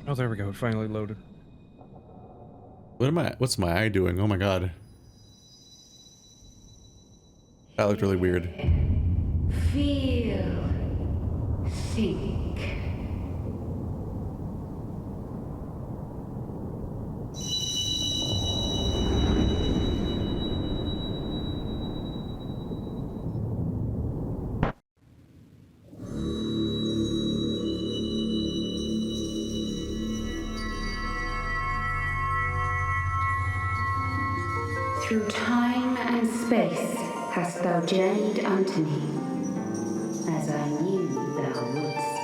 Oh, there we go. It finally loaded. What's my eye doing? Oh my god. That looked really weird. Feel. Think. Through time and space hast thou journeyed unto me, as I knew thou wouldst.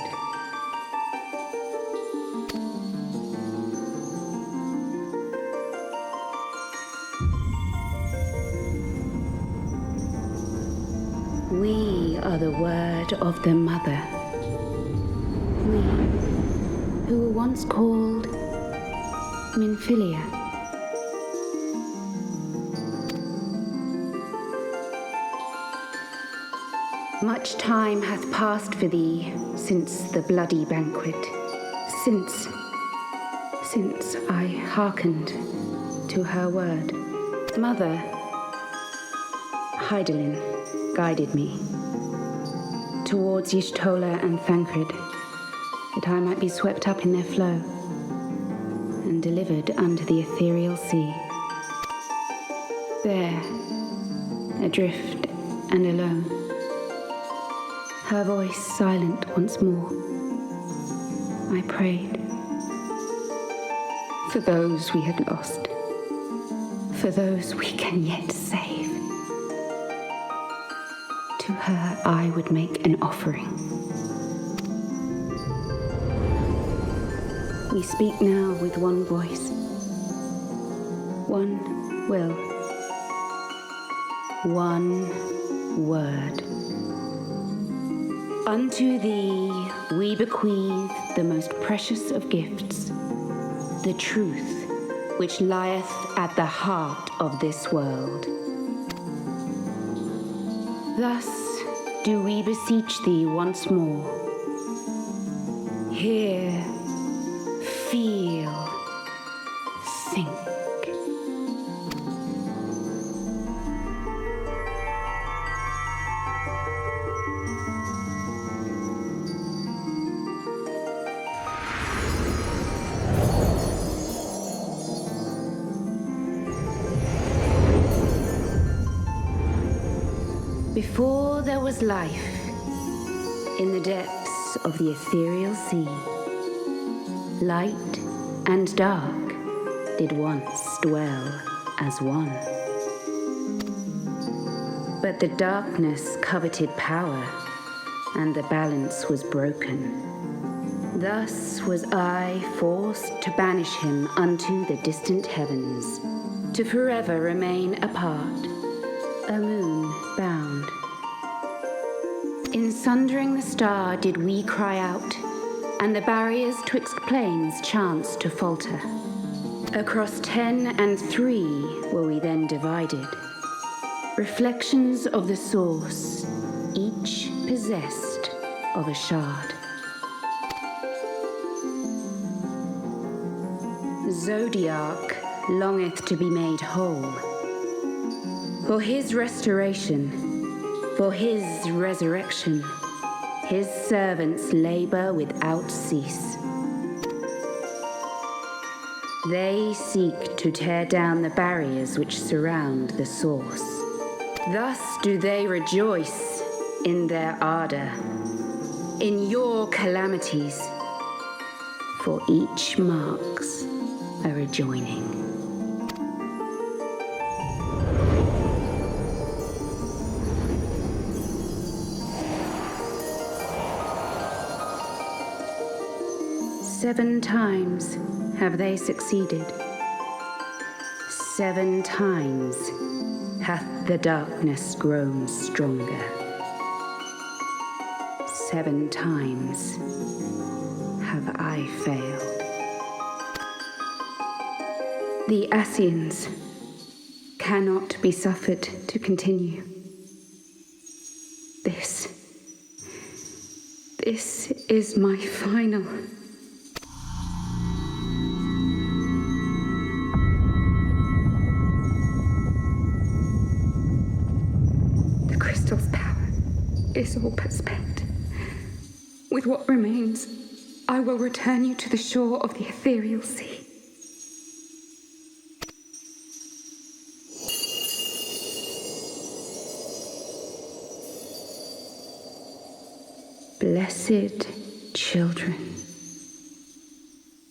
We are the word of the mother. We, who were once called Minfilia. Much time hath passed for thee since the bloody banquet, since I hearkened to her word. Mother, Hydaelyn, guided me towards Y'shtola and Thancred, that I might be swept up in their flow and delivered unto the ethereal sea. There, adrift and alone, her voice silent once more, I prayed for those we had lost, for those we can yet save. To her I would make an offering. We speak now with one voice, one will, one word. Unto thee we bequeath the most precious of gifts, the truth which lieth at the heart of this world. Thus do we beseech thee once more. Hear, feel, think. Before there was life, in the depths of the ethereal sea, light and dark did once dwell as one. But the darkness coveted power, and the balance was broken. Thus was I forced to banish him unto the distant heavens, to forever remain apart, a moon bound. In sundering the star did we cry out, and the barriers twixt planes chanced to falter. Across 10 and 3 were we then divided, reflections of the source, each possessed of a shard. Zodiac longeth to be made whole. For his restoration, for his resurrection, his servants labor without cease. They seek to tear down the barriers which surround the source. Thus do they rejoice in their ardor, in your calamities, for each marks a rejoining. Seven times have they succeeded. 7 times hath the darkness grown stronger. 7 times have I failed. The Ascians cannot be suffered to continue. This is my final. is all but spent. With what remains, I will return you to the shore of the ethereal sea. Blessed children,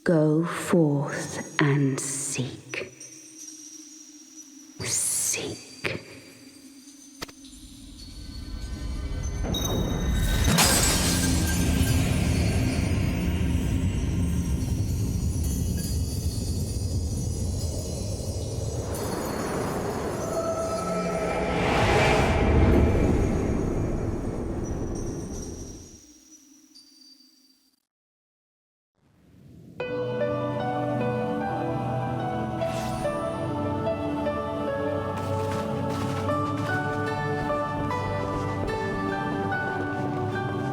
go forth and seek. Seek.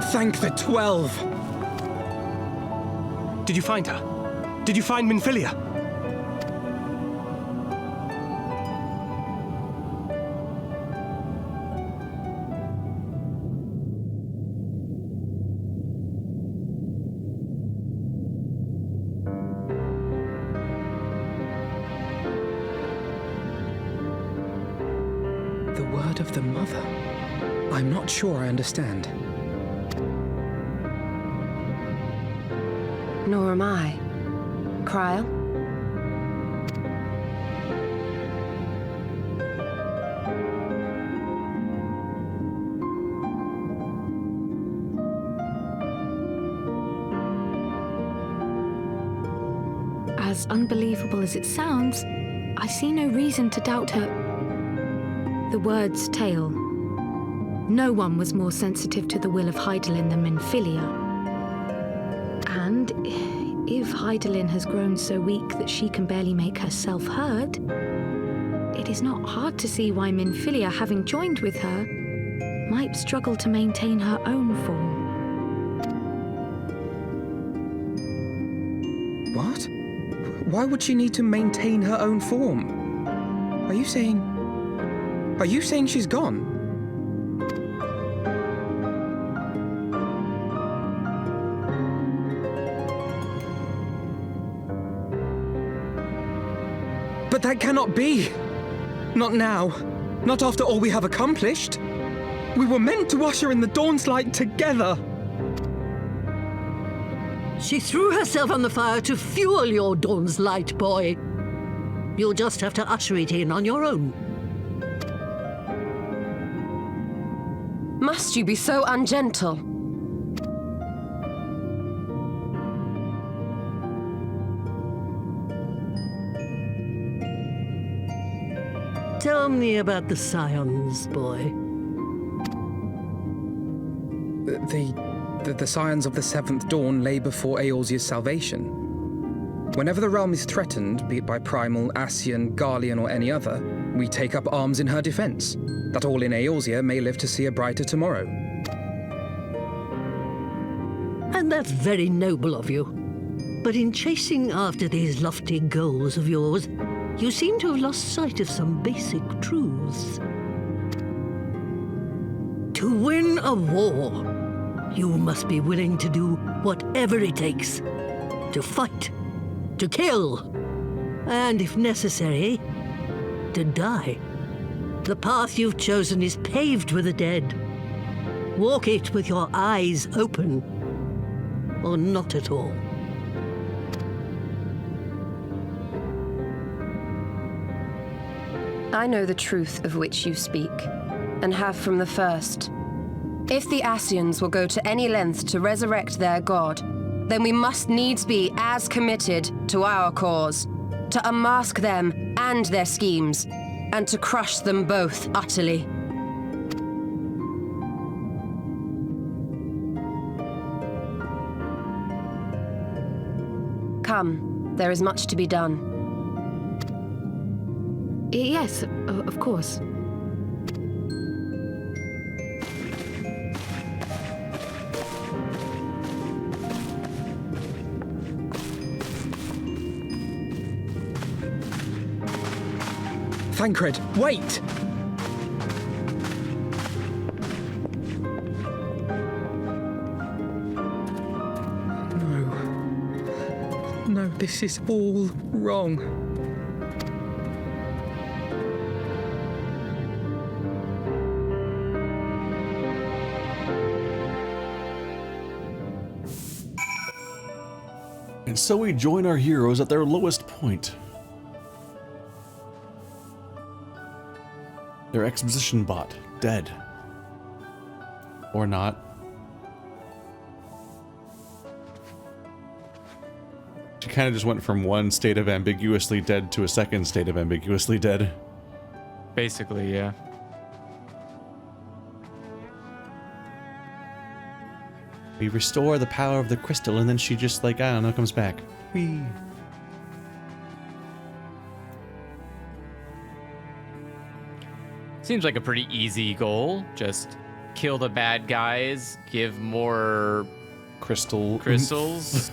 Thank the 12! Did you find her? Did you find Minfilia? The word of the mother? I'm not sure I understand. Nor am I. Cryle? As unbelievable as it sounds, I see no reason to doubt her. The word's tale. No one was more sensitive to the will of Hydaelyn than Minfilia. And if Hydaelyn has grown so weak that she can barely make herself heard, it is not hard to see why Minfilia, having joined with her, might struggle to maintain her own form. What? Why would she need to maintain her own form? Are you saying she's gone? But that cannot be! Not now. Not after all we have accomplished. We were meant to usher in the dawn's light together! She threw herself on the fire to fuel your dawn's light, boy. You'll just have to usher it in on your own. Must you be so ungentle? Tell me about the Scions, boy. The Scions of the Seventh Dawn lay before Eorzea's salvation. Whenever the realm is threatened, be it by primal, Ascian, Garlean, or any other, we take up arms in her defense, that all in Eorzea may live to see a brighter tomorrow. And that's very noble of you. But in chasing after these lofty goals of yours, you seem to have lost sight of some basic truths. To win a war, you must be willing to do whatever it takes. To fight, to kill, and if necessary, to die. The path you've chosen is paved with the dead. Walk it with your eyes open, or not at all. I know the truth of which you speak, and have from the first. If the Ascians will go to any length to resurrect their god, then we must needs be as committed to our cause, to unmask them and their schemes, and to crush them both utterly. Come, there is much to be done. Yes, of course. Thancred, wait! This is all wrong. And so we join our heroes at their lowest point. Their exposition bot, dead. Or not. She kind of just went from one state of ambiguously dead to a second state of ambiguously dead. Basically, yeah. We restore the power of the crystal, and then she just, like, I don't know, comes back. Whee! Seems like a pretty easy goal. Just kill the bad guys, give more crystals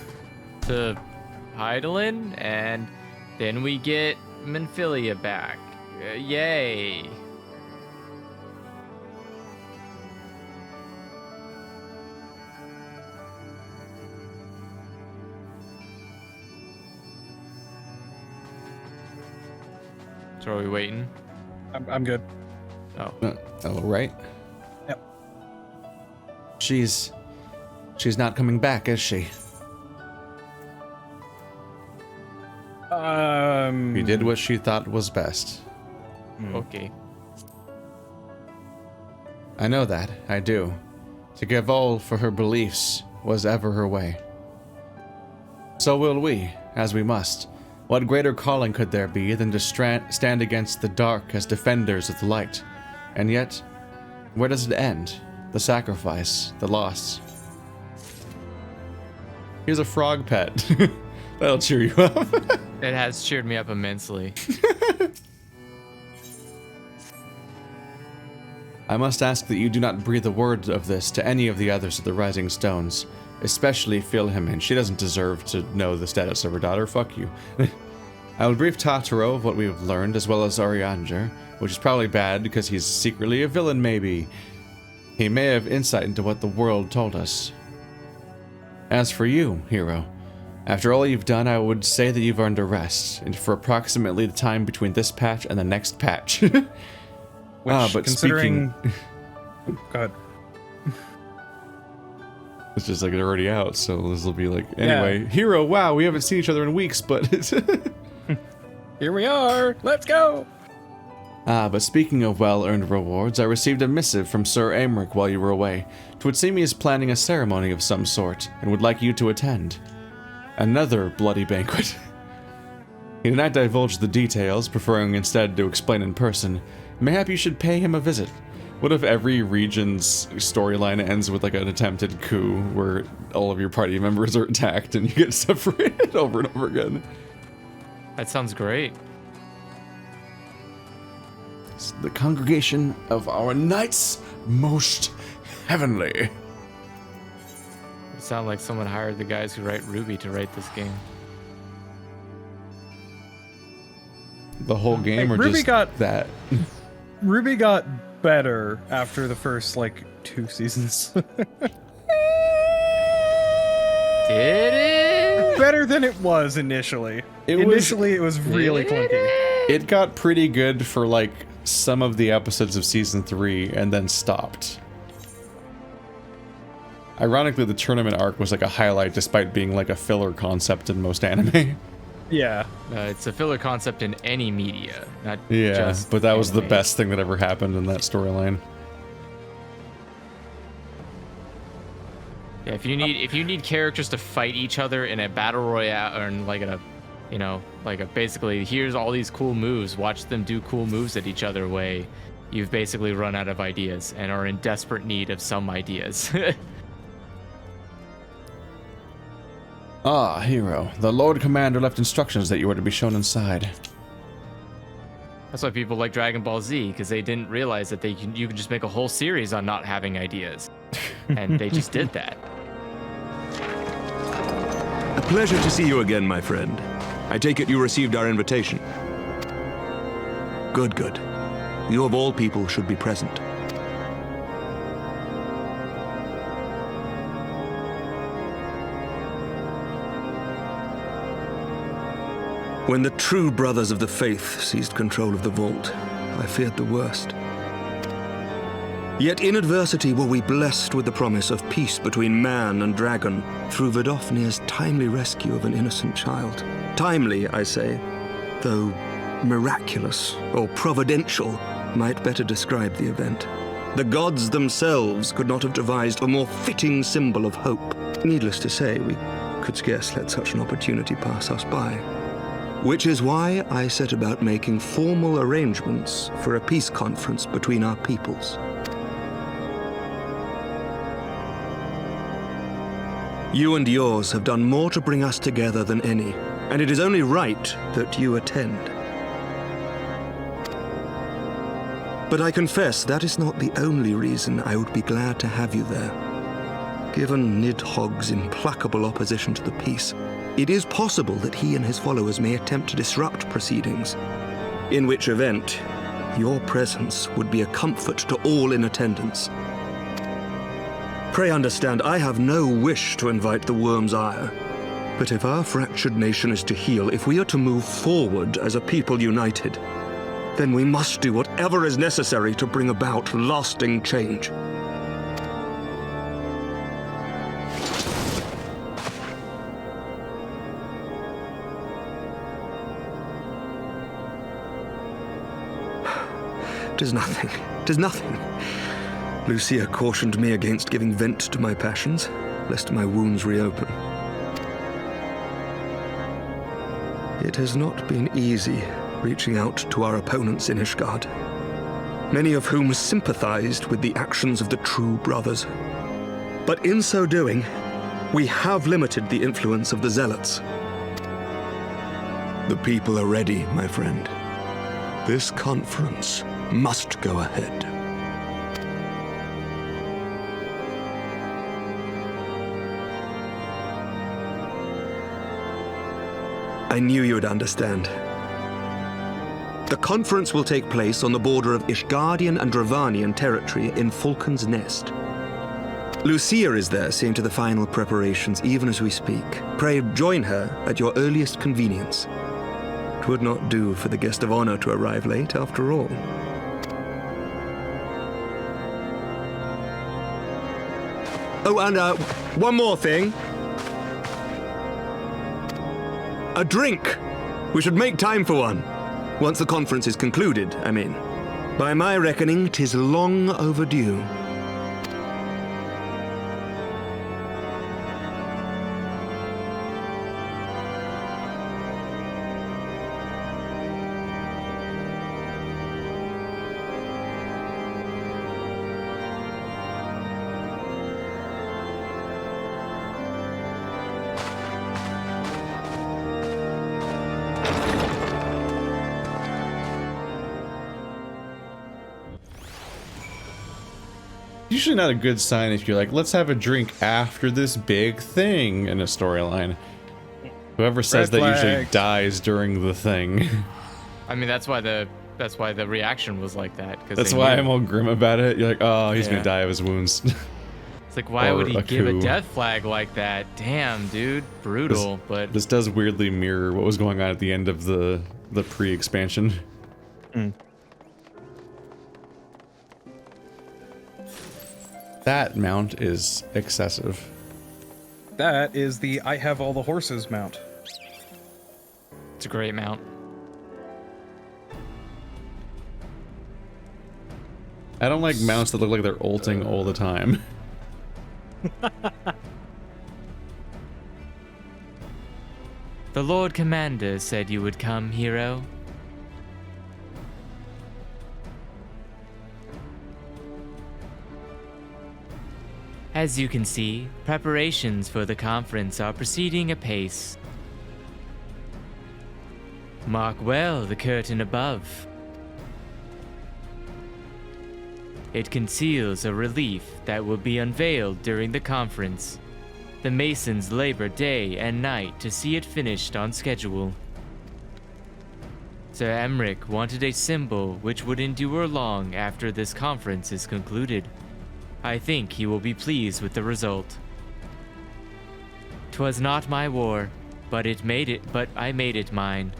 to Hydaelyn, and then we get Minfilia back. Yay! So are we waiting? I'm good. Oh. Oh, right. Yep. She's not coming back, is she? She did what she thought was best. Okay. I know that, I do. To give all for her beliefs was ever her way. So will we, as we must. What greater calling could there be than to stand against the dark as defenders of the light? And yet, where does it end? The sacrifice, the loss. Here's a frog pet. That'll cheer you up. It has cheered me up immensely. I must ask that you do not breathe a word of this to any of the others of the Rising Stones, especially Philhimon. She doesn't deserve to know the status of her daughter. Fuck you. I will brief Tataro of what we have learned, as well as Orianger, which is probably bad because he's secretly a villain, maybe. He may have insight into what the world told us. As for you, hero, after all you've done, I would say that you've earned a rest, and for approximately the time between this patch and the next patch. Which, but considering... Go ahead. It's just like they're already out, so this will be like, anyway, Yeah. hero, wow, we haven't seen each other in weeks, but Here we are! Let's go! but speaking of well-earned rewards, I received a missive from Sir Aymeric while you were away. 'Twould seem he is planning a ceremony of some sort, and would like you to attend. Another bloody banquet. He did not divulge the details, preferring instead to explain in person. Mayhap you should pay him a visit. What if every region's storyline ends with like an attempted coup where all of your party members are attacked and you get separated over and over again? That sounds great. It's the congregation of our knights most heavenly. It sounds like someone hired the guys who write Ruby to write this game. The whole game, or Ruby just got- that? Ruby got better after the first, 2 seasons. Did it? Better than it was initially. It was really clunky. It got pretty good for some of the episodes of season 3 and then stopped. Ironically, the tournament arc was a highlight despite being a filler concept in most anime. Yeah. It's a filler concept in any media, not Yeah, just but that was the anime. best thing that ever happened in that storyline. Yeah, if you need characters to fight each other in a battle royale or in basically here's all these cool moves, watch them do cool moves at each other way, you've basically run out of ideas and are in desperate need of some ideas. Ah, hero. The Lord Commander left instructions that you were to be shown inside. That's why people like Dragon Ball Z, because they didn't realize that you could just make a whole series on not having ideas. And they just did that. A pleasure to see you again, my friend. I take it you received our invitation. Good, good. You of all people should be present. When the true brothers of the faith seized control of the vault, I feared the worst. Yet in adversity were we blessed with the promise of peace between man and dragon through Vidofnir's timely rescue of an innocent child. Timely, I say, though miraculous or providential might better describe the event. The gods themselves could not have devised a more fitting symbol of hope. Needless to say, we could scarce let such an opportunity pass us by. Which is why I set about making formal arrangements for a peace conference between our peoples. You and yours have done more to bring us together than any, and it is only right that you attend. But I confess that is not the only reason I would be glad to have you there. Given Nidhogg's implacable opposition to the peace, it is possible that he and his followers may attempt to disrupt proceedings, in which event your presence would be a comfort to all in attendance. Pray understand, I have no wish to invite the worm's ire. But if our fractured nation is to heal, if we are to move forward as a people united, then we must do whatever is necessary to bring about lasting change. Tis nothing. 'Tis nothing. Lucia cautioned me against giving vent to my passions, lest my wounds reopen. It has not been easy reaching out to our opponents in Ishgard, many of whom sympathized with the actions of the true brothers. But in so doing, we have limited the influence of the zealots. The people are ready, my friend. This conference must go ahead. I knew you would understand. The conference will take place on the border of Ishgardian and Dravanian territory in Falcon's Nest. Lucia is there, seeing to the final preparations even as we speak. Pray join her at your earliest convenience. It would not do for the guest of honor to arrive late, after all. Oh, and one more thing. A drink! We should make time for one. Once the conference is concluded, I mean. By my reckoning, 'tis long overdue. Usually not a good sign if you're like, let's have a drink after this big thing in a storyline. Whoever says that usually dies during the thing. I mean, that's why the reaction was like that. That's why I'm all grim about it. You're like, oh, he's gonna die of his wounds. It's like, why would he give a death flag like that? Damn, dude, brutal. But this does weirdly mirror what was going on at the end of the pre-expansion. That mount is excessive. That is the I have all the horses mount. It's a great mount. I don't like mounts that look like they're ulting all the time. The Lord Commander said you would come, hero. As you can see, preparations for the conference are proceeding apace. Mark well the curtain above. It conceals a relief that will be unveiled during the conference. The Masons labor day and night to see it finished on schedule. Sir Emmerich wanted a symbol which would endure long after this conference is concluded. I think he will be pleased with the result. 'Twas not my war, but I made it mine.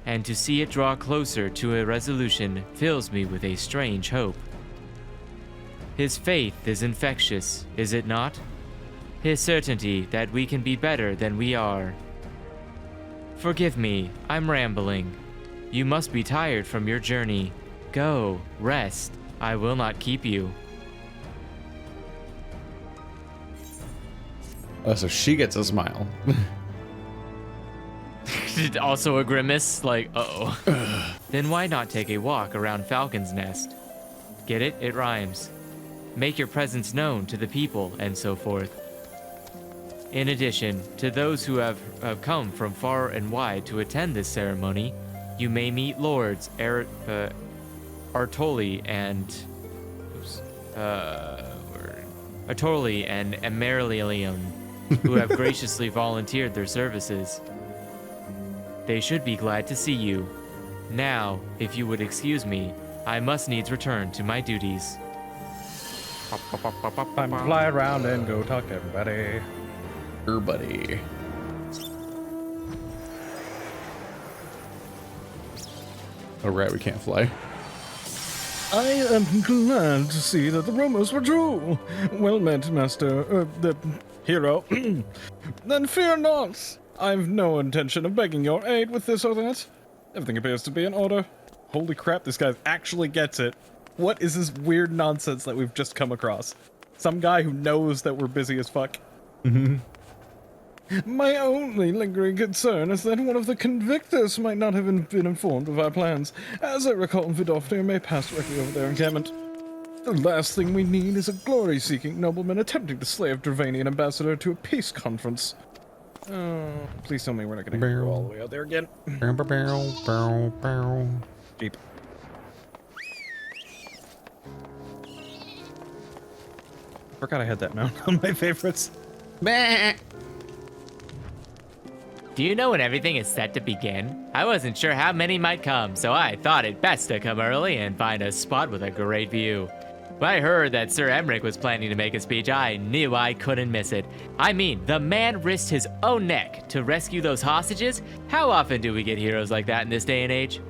and to see it draw closer to a resolution fills me with a strange hope. His faith is infectious, is it not? His certainty that we can be better than we are. Forgive me, I'm rambling. You must be tired from your journey. Go, rest. I will not keep you. Oh, so she gets a smile. Also a grimace, like, uh-oh. Then why not take a walk around Falcon's Nest? Get it? It rhymes. Make your presence known to the people, and so forth. In addition, to those who have come from far and wide to attend this ceremony, you may meet Lords Artoli and Emerilium, who have graciously volunteered their services. They should be glad to see you. Now, if you would excuse me, I must needs return to my duties. Time to fly around and go talk to everybody. Everybody. Oh, right, we can't fly. I am glad to see that the rumors were true. Well met, Master, the hero. Then fear not. I've no intention of begging your aid with this or that. Everything appears to be in order. Holy crap, this guy actually gets it. What is this weird nonsense that we've just come across? Some guy who knows that we're busy as fuck. Mm-hmm. My only lingering concern is that one of the convictors might not have been informed of our plans. As I recall, Vidofnir may pass directly over their encampment. The last thing we need is a glory-seeking nobleman attempting to slay a Dravanian ambassador to a peace conference. Please tell me we're not going to go all the way out there again. Deep. Forgot I had that mount on my favorites. Do you know when everything is set to begin? I wasn't sure how many might come, so I thought it best to come early and find a spot with a great view. When I heard that Sir Emmerich was planning to make a speech, I knew I couldn't miss it. I mean, the man risked his own neck to rescue those hostages. How often do we get heroes like that in this day and age?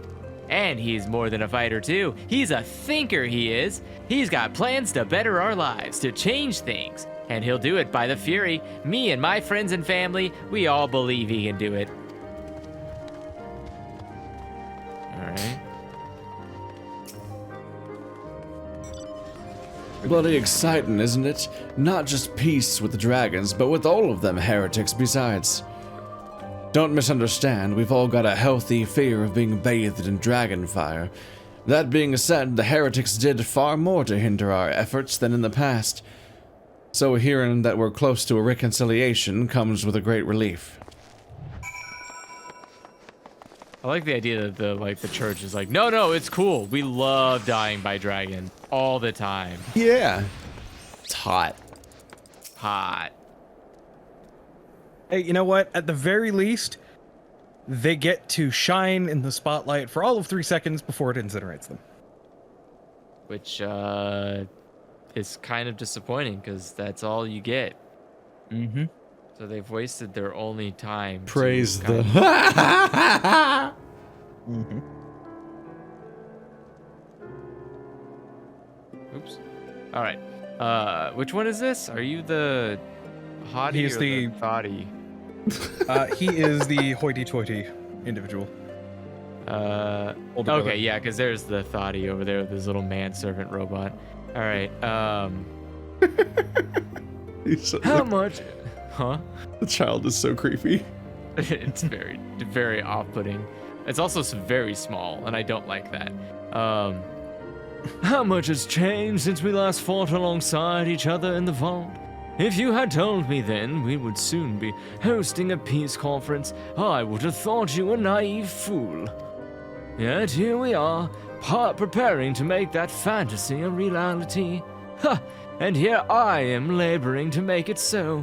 And he's more than a fighter too. He's a thinker, he is. He's got plans to better our lives, to change things. And he'll do it by the Fury. Me and my friends and family, we all believe he can do it. Alright. Bloody exciting, isn't it? Not just peace with the dragons, but with all of them heretics besides. Don't misunderstand, we've all got a healthy fear of being bathed in dragon fire. That being said, the heretics did far more to hinder our efforts than in the past. So hearing that we're close to a reconciliation comes with a great relief. I like the idea that the church is like, no, it's cool. We love dying by dragon all the time. Yeah. It's hot. Hot. Hey, you know what? At the very least, they get to shine in the spotlight for all of 3 seconds before it incinerates them. Which, is kind of disappointing, because that's all you get. Mm-hmm. So they've wasted their only time. Praise the... Mm-hmm. Oops. All right. Which one is this? Are you the hottie He's or the thottie? He is the hoity-toity individual. Okay, yeah, because there's the thottie over there with his little manservant robot. All right. How much? Huh? The child is so creepy. It's very, very off-putting. It's also very small, and I don't like that. How much has changed since we last fought alongside each other in the vault? If you had told me then we would soon be hosting a peace conference, I would have thought you a naive fool. Yet here we are, preparing to make that fantasy a reality. Ha! And here I am laboring to make it so.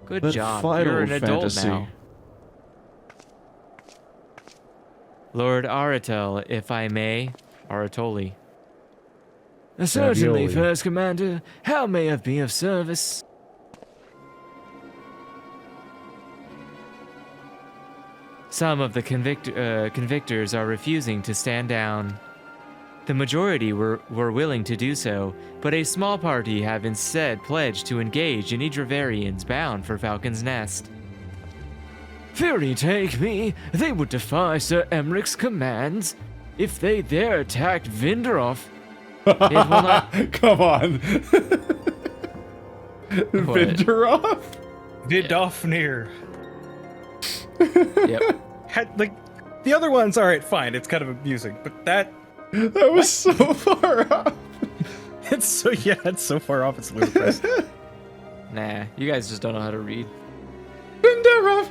Good That job. final You're an adult fantasy. now. Lord Aratel, if I may. Aratoli. Certainly, Ravioli. First Commander. How may I be of service? Some of the convictors are refusing to stand down. The majority were willing to do so, but a small party have instead pledged to engage any Dravarians bound for Falcon's Nest. Fury take me, they would defy Sir Emmeric's commands. If they dare attack Vinderoff, it will not... Come on. Vinderoff? Vidofnir. Yep. Like, the other one's alright, fine, it's kind of amusing, but that was so far off. it's so far off, it's ludicrous. Nah, you guys just don't know how to read. Vinderoff!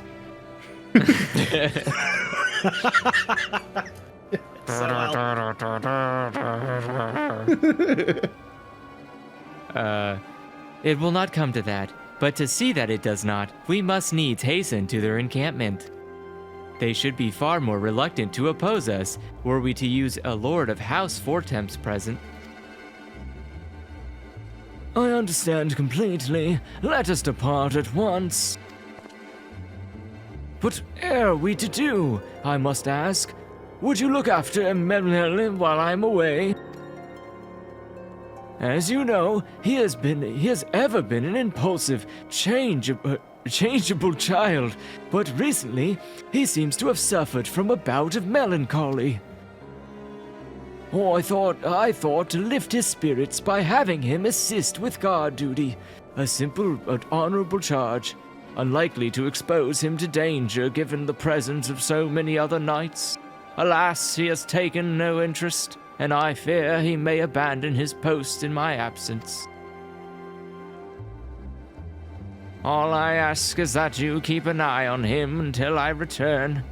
It will not come to that, but to see that it does not, we must needs hasten to their encampment. They should be far more reluctant to oppose us were we to use a Lord of House Fortemps present. I understand completely. Let us depart at once. What are we to do, I must ask? Would you look after Mmmel while I'm away? As you know, he has ever been an impulsive, changeable child, but recently he seems to have suffered from a bout of melancholy. Oh, I thought to lift his spirits by having him assist with guard duty, a simple but honorable charge, unlikely to expose him to danger given the presence of so many other knights. Alas, he has taken no interest, and I fear he may abandon his post in my absence. All I ask is that you keep an eye on him until I return,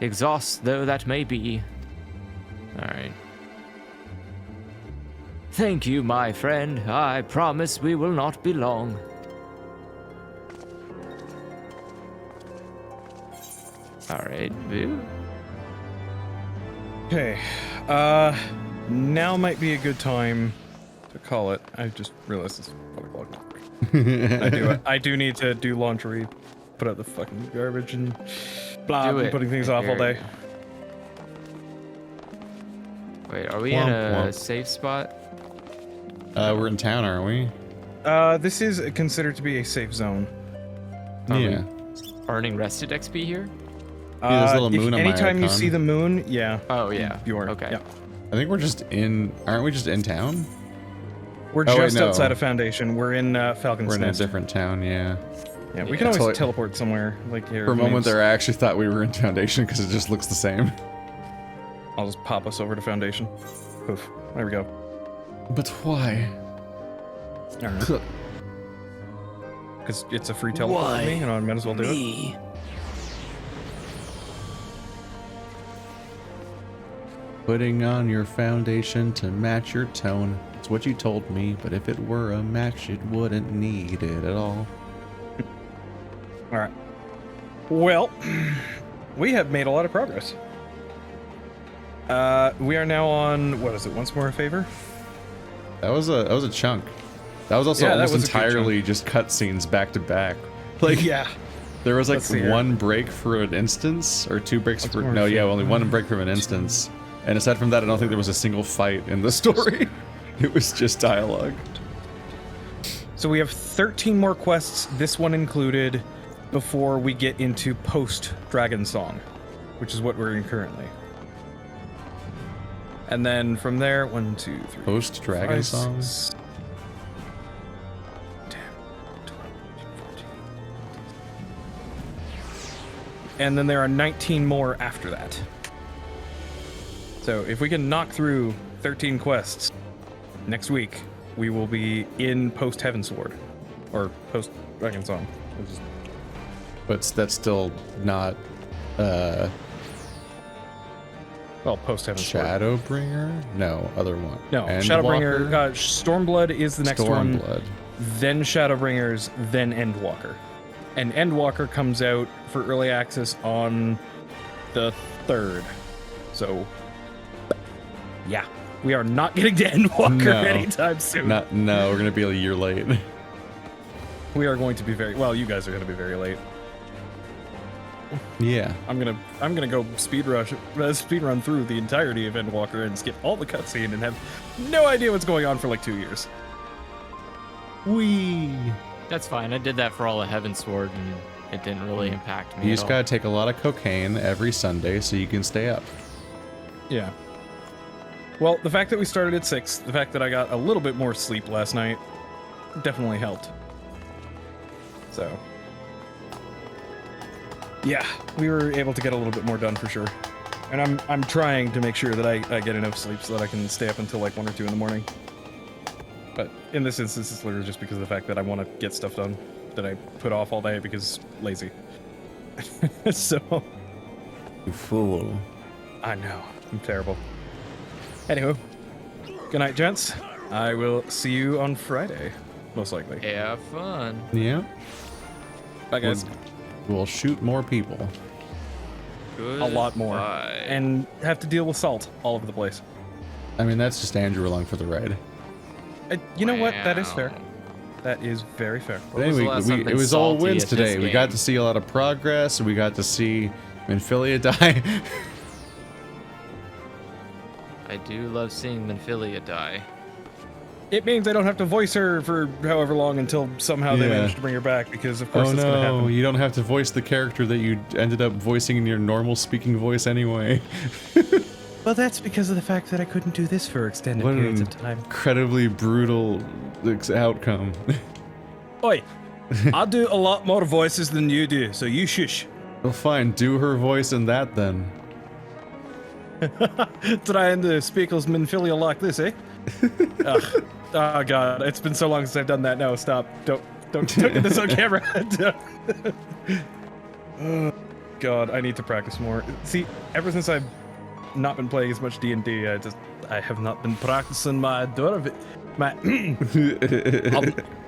exhaust though that may be. Alright. Thank you, my friend. I promise we will not be long. Alright, Boo. Okay, now might be a good time to call it. I just realized it's 5 o'clock. I do need to do laundry, put out the fucking garbage and blah, I've been putting things off all day. Wait, are we in a safe spot? We're in town, aren't we? This is considered to be a safe zone. Yeah. Earning rested XP here? Yeah, there's a little moon on my anytime you icon. see the moon, yeah. Oh, yeah. You are. Okay. Yeah. I think we're just in... Aren't we just in town? We're just outside of Foundation. We're in Falcon's We're in a Nest. different town, yeah. Yeah, we can always teleport somewhere. Like here. For a moment there, I actually thought we were in Foundation because it just looks the same. I'll just pop us over to Foundation. Poof. There we go. But why? I don't know. Because it's a free teleport for me, and I might as well do it. Putting on your foundation to match your tone. It's what you told me, but if it were a match, it wouldn't need it at all. Alright. Well, we have made a lot of progress. We are now on, what is it, Once More a Favor? That was a chunk. That was also almost entirely just cutscenes back to back. Like, yeah. There was like one break for an instance, or 2 breaks for... No, yeah, only 1 break from an instance. And aside from that, I don't think there was a single fight in the story. It was just dialogue. So we have 13 more quests, this one included, before we get into post-Dragonsong, which is what we're in currently. And then from there, 1, 2, 3... Post-Dragonsong? And then there are 19 more after that. So if we can knock through 13 quests next week, we will be in post Heavensward or post Dragonsong. But that's still not well, post Heavensward. Shadowbringer? No, other one. No, Endwalker? Shadowbringer. Stormblood is the next one. Stormblood. Then Shadowbringers, then Endwalker. And Endwalker comes out for early access on the 3rd. So, yeah. We are not getting to Endwalker anytime soon. No, we're going to be a year late. We are going to be very... Well, you guys are going to be very late. Yeah. I'm gonna go speed run through the entirety of Endwalker and skip all the cutscene and have no idea what's going on for like 2 years. Wee. That's fine. I did that for all of Heavensward, and it didn't really impact me. You at just all. gotta take a lot of cocaine every Sunday so you can stay up. Yeah. Well, the fact that we started at 6, the fact that I got a little bit more sleep last night, definitely helped. So, yeah, we were able to get a little bit more done for sure. And I'm trying to make sure that I get enough sleep so that I can stay up until like 1 or 2 in the morning. But in this instance, it's literally just because of the fact that I want to get stuff done that I put off all day because lazy. So, You fool. I know, I'm terrible. Anywho, good night, gents. I will see you on Friday, most likely. Have fun. Yeah. Bye, guys. We'll shoot more people. Good. A lot more. Bye. And have to deal with salt all over the place. I mean, that's just Andrew along for the ride. You know what? That is fair. Wow. That is very fair. But was the anyway, last something it was all salty wins at this today. We got game? to see a lot of progress. We got to see Minfilia die. I do love seeing Minfilia die. It means I don't have to voice her for however long until somehow they Yeah. manage to bring her back, because of course Oh it's gonna no, happen. you don't have to voice the character that you ended up voicing in your normal speaking voice anyway. Well, that's because of the fact that I couldn't do this for extended What periods an of time. incredibly brutal outcome. Oi, I do a lot more voices than you do, so you shush. Well, fine, do her voice in that then. Trying to speak as Minfilia like this, eh? Ugh. Oh god, it's been so long since I've done that. No, stop. Don't get this on camera. Oh, god, I need to practice more. See, ever since I've not been playing as much D&D, I have not been practicing my dwarvish.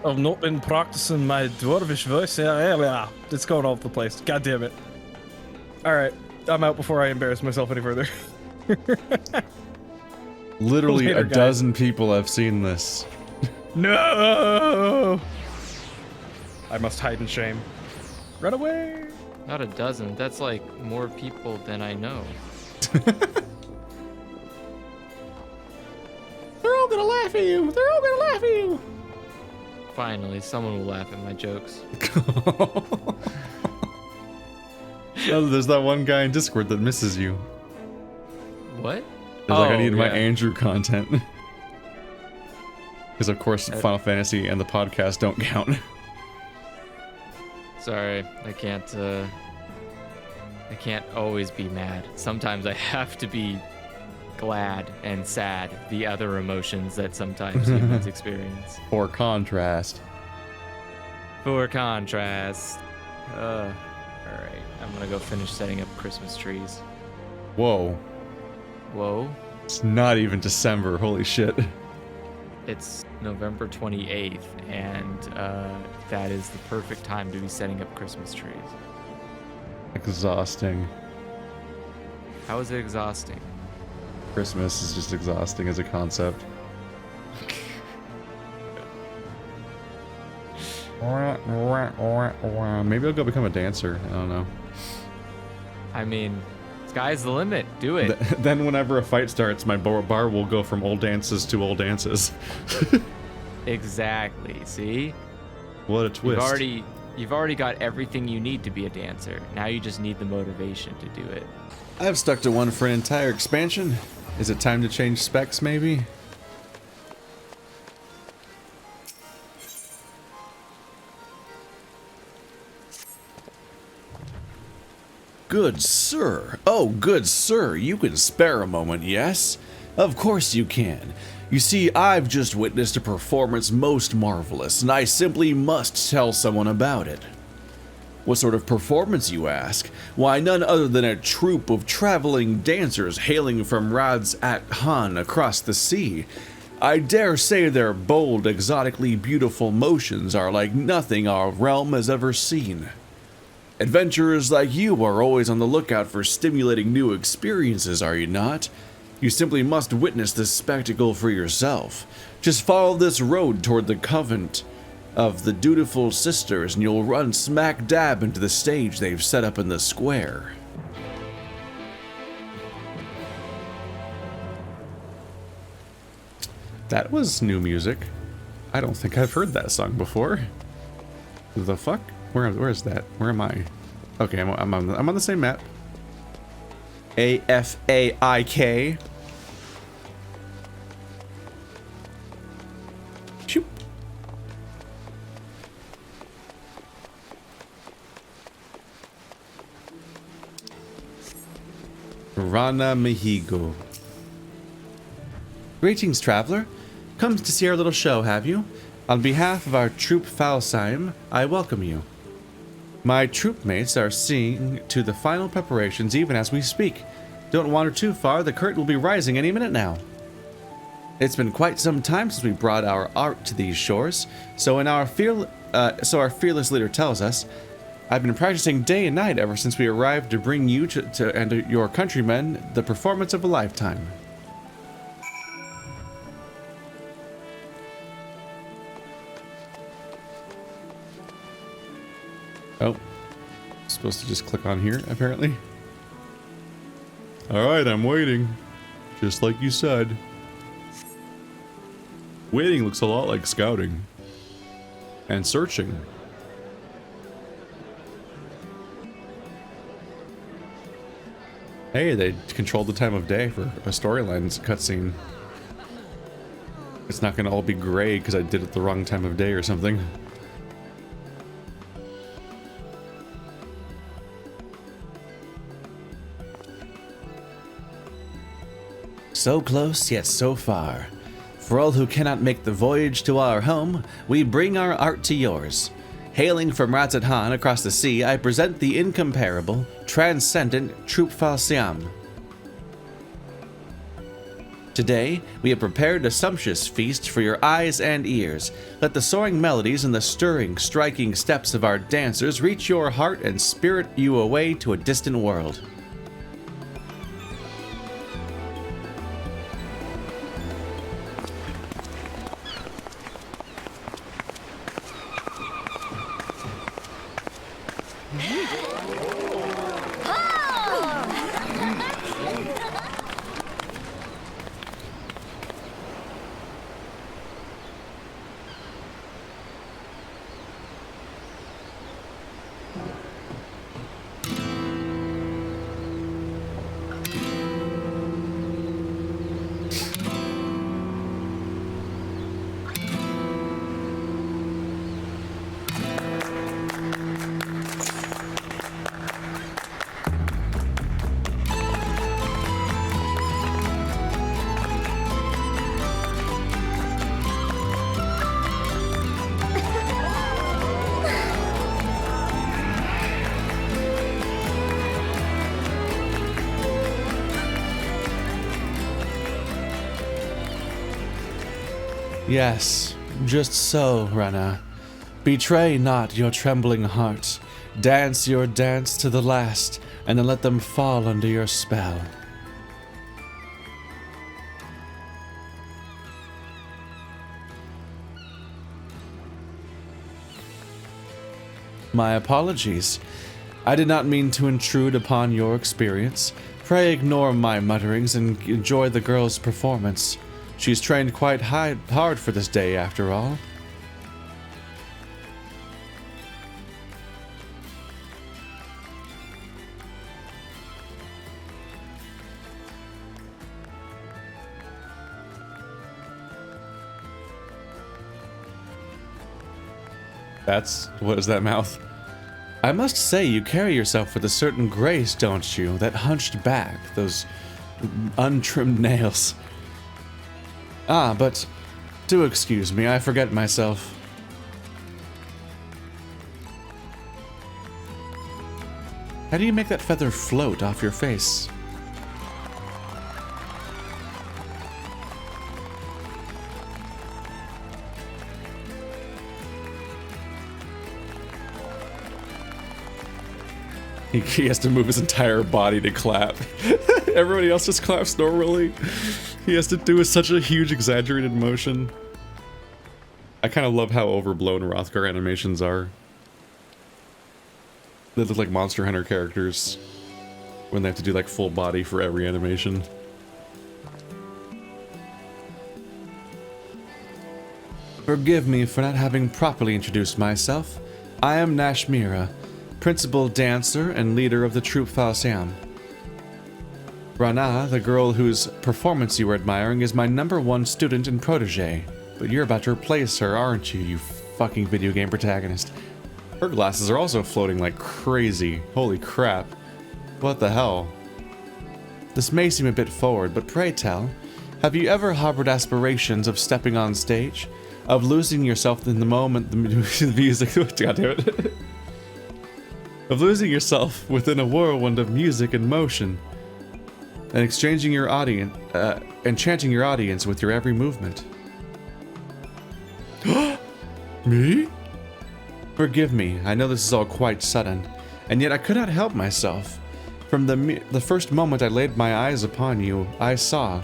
I've not been practicing my dwarvish voice. Yeah, it's going all over the place. God damn it. All right, I'm out before I embarrass myself any further. Literally Later, a guys. dozen people have seen this. No! I must hide in shame. Run away! Not a dozen. That's like more people than I know. They're all gonna laugh at you. They're all gonna laugh at you. Finally, someone will laugh at my jokes. Oh, there's that one guy in Discord that misses you. What? He's like, I need my yeah. Andrew content. Because of course, Final Fantasy and the podcast don't count. Sorry, I can't always be mad. Sometimes I have to be glad and sad, the other emotions that sometimes humans experience. For contrast. For contrast. Alright, I'm gonna go finish setting up Christmas trees. Whoa. Whoa. It's not even December. Holy shit. It's November 28th, and that is the perfect time to be setting up Christmas trees. Exhausting. How is it exhausting? Christmas is just exhausting as a concept. Maybe I'll go become a dancer. I don't know. I mean, sky's the limit. Do it. Then whenever a fight starts, my bar will go from old dances to old dances. Exactly. See? What a twist. You've already got everything you need to be a dancer. Now you just need the motivation to do it. I've stuck to one for an entire expansion. Is it time to change specs, maybe? Good sir. Oh, good sir. You can spare a moment, yes? Of course you can. You see, I've just witnessed a performance most marvelous, and I simply must tell someone about it. What sort of performance, you ask? Why, none other than a troupe of traveling dancers hailing from Rads at Han across the sea. I dare say their bold, exotically beautiful motions are like nothing our realm has ever seen. Adventurers like you are always on the lookout for stimulating new experiences, are you not? You simply must witness this spectacle for yourself. Just follow this road toward the convent of the dutiful sisters, and you'll run smack dab into the stage they've set up in the square. That was new music. I don't think I've heard that song before. The fuck? Where is that? Where am I? Okay, I'm on the same map. AFAIK. Shoop. Rana Mehigo. Greetings, traveler. Come to see our little show, have you? On behalf of our troop Falsheim, I welcome you. My troop mates are seeing to the final preparations even as we speak. Don't wander too far, the curtain will be rising any minute now. It's been quite some time since we brought our art to these shores, so our fearless leader tells us, I've been practicing day and night ever since we arrived to bring you and your countrymen the performance of a lifetime. Oh, supposed to just click on here, apparently. Alright, I'm waiting. Just like you said. Waiting looks a lot like scouting. And searching. Hey, they controlled the time of day for a storyline cutscene. It's not gonna all be gray because I did it the wrong time of day or something. So close, yet so far. For all who cannot make the voyage to our home, we bring our art to yours. Hailing from Razathan across the sea, I present the incomparable, transcendent Troop Falsiam. Today, we have prepared a sumptuous feast for your eyes and ears. Let the soaring melodies and the stirring, striking steps of our dancers reach your heart and spirit you away to a distant world. Yes, just so, Rana. Betray not your trembling heart. Dance your dance to the last, and then let them fall under your spell. My apologies. I did not mean to intrude upon your experience. Pray ignore my mutterings and enjoy the girl's performance. She's trained quite hard for this day, after all. What is that mouth? I must say, you carry yourself with a certain grace, don't you? That hunched back, those untrimmed nails. Ah, but do excuse me, I forget myself. How do you make that feather float off your face? He has to move his entire body to clap. Everybody else just claps normally. He has to do such a huge exaggerated motion. I kind of love how overblown Rothgar animations are. They look like Monster Hunter characters when they have to do like full body for every animation. Forgive me for not having properly introduced myself. I am Nashmira, principal dancer and leader of the troupe Falsiam. Rana, the girl whose performance you were admiring, is my #1 student and protege. But you're about to replace her, aren't you, you fucking video game protagonist? Her glasses are also floating like crazy. Holy crap. What the hell? This may seem a bit forward, but pray tell, have you ever harbored aspirations of stepping on stage? Of losing yourself in the moment the music... God damn it. Of losing yourself within a whirlwind of music and motion, and exchanging your audience, enchanting your audience with your every movement. Me? Forgive me, I know this is all quite sudden, and yet I could not help myself. From the first moment I laid my eyes upon you, I saw,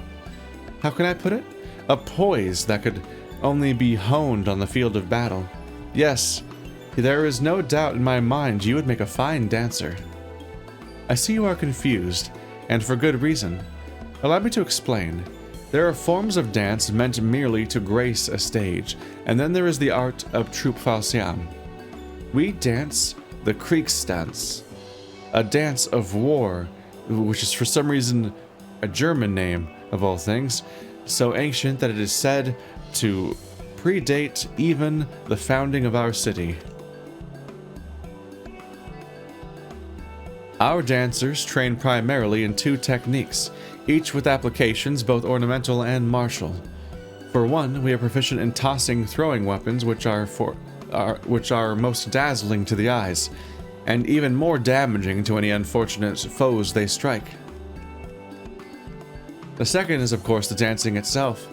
how can I put it? A poise that could only be honed on the field of battle. Yes, there is no doubt in my mind you would make a fine dancer. I see you are confused, and for good reason. Allow me to explain. There are forms of dance meant merely to grace a stage, and then there is the art of troupe Falsiam. We dance the Kriegsdance, a dance of war, which is for some reason a German name of all things, so ancient that it is said to predate even the founding of our city. Our dancers train primarily in 2 techniques, each with applications both ornamental and martial. For one, we are proficient in tossing throwing weapons, which are most dazzling to the eyes, and even more damaging to any unfortunate foes they strike. The second is, of course, the dancing itself.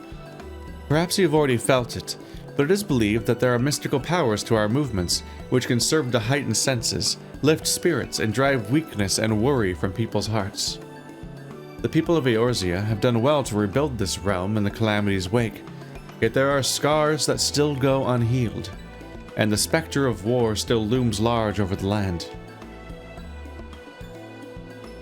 Perhaps you've already felt it, but it is believed that there are mystical powers to our movements, which can serve to heighten senses, lift spirits, and drive weakness and worry from people's hearts. The people of Eorzea have done well to rebuild this realm in the Calamity's wake, yet there are scars that still go unhealed, and the specter of war still looms large over the land.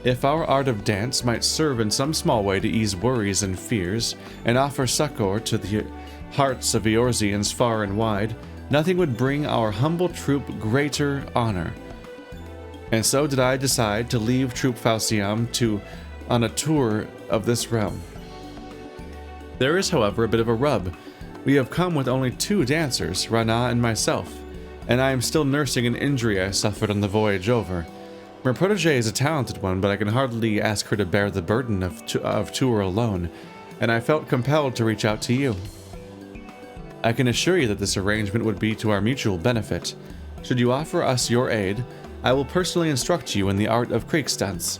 If our art of dance might serve in some small way to ease worries and fears, and offer succor to the hearts of Eorzeans far and wide, nothing would bring our humble troupe greater honor. And so did I decide to leave Troupe Falsiam on a tour of this realm. There is, however, a bit of a rub. We have come with only 2 dancers, Rana and myself, and I am still nursing an injury I suffered on the voyage over. My protege is a talented one, but I can hardly ask her to bear the burden of tour alone, and I felt compelled to reach out to you. I can assure you that this arrangement would be to our mutual benefit. Should you offer us your aid, I will personally instruct you in the art of Kriegsdance,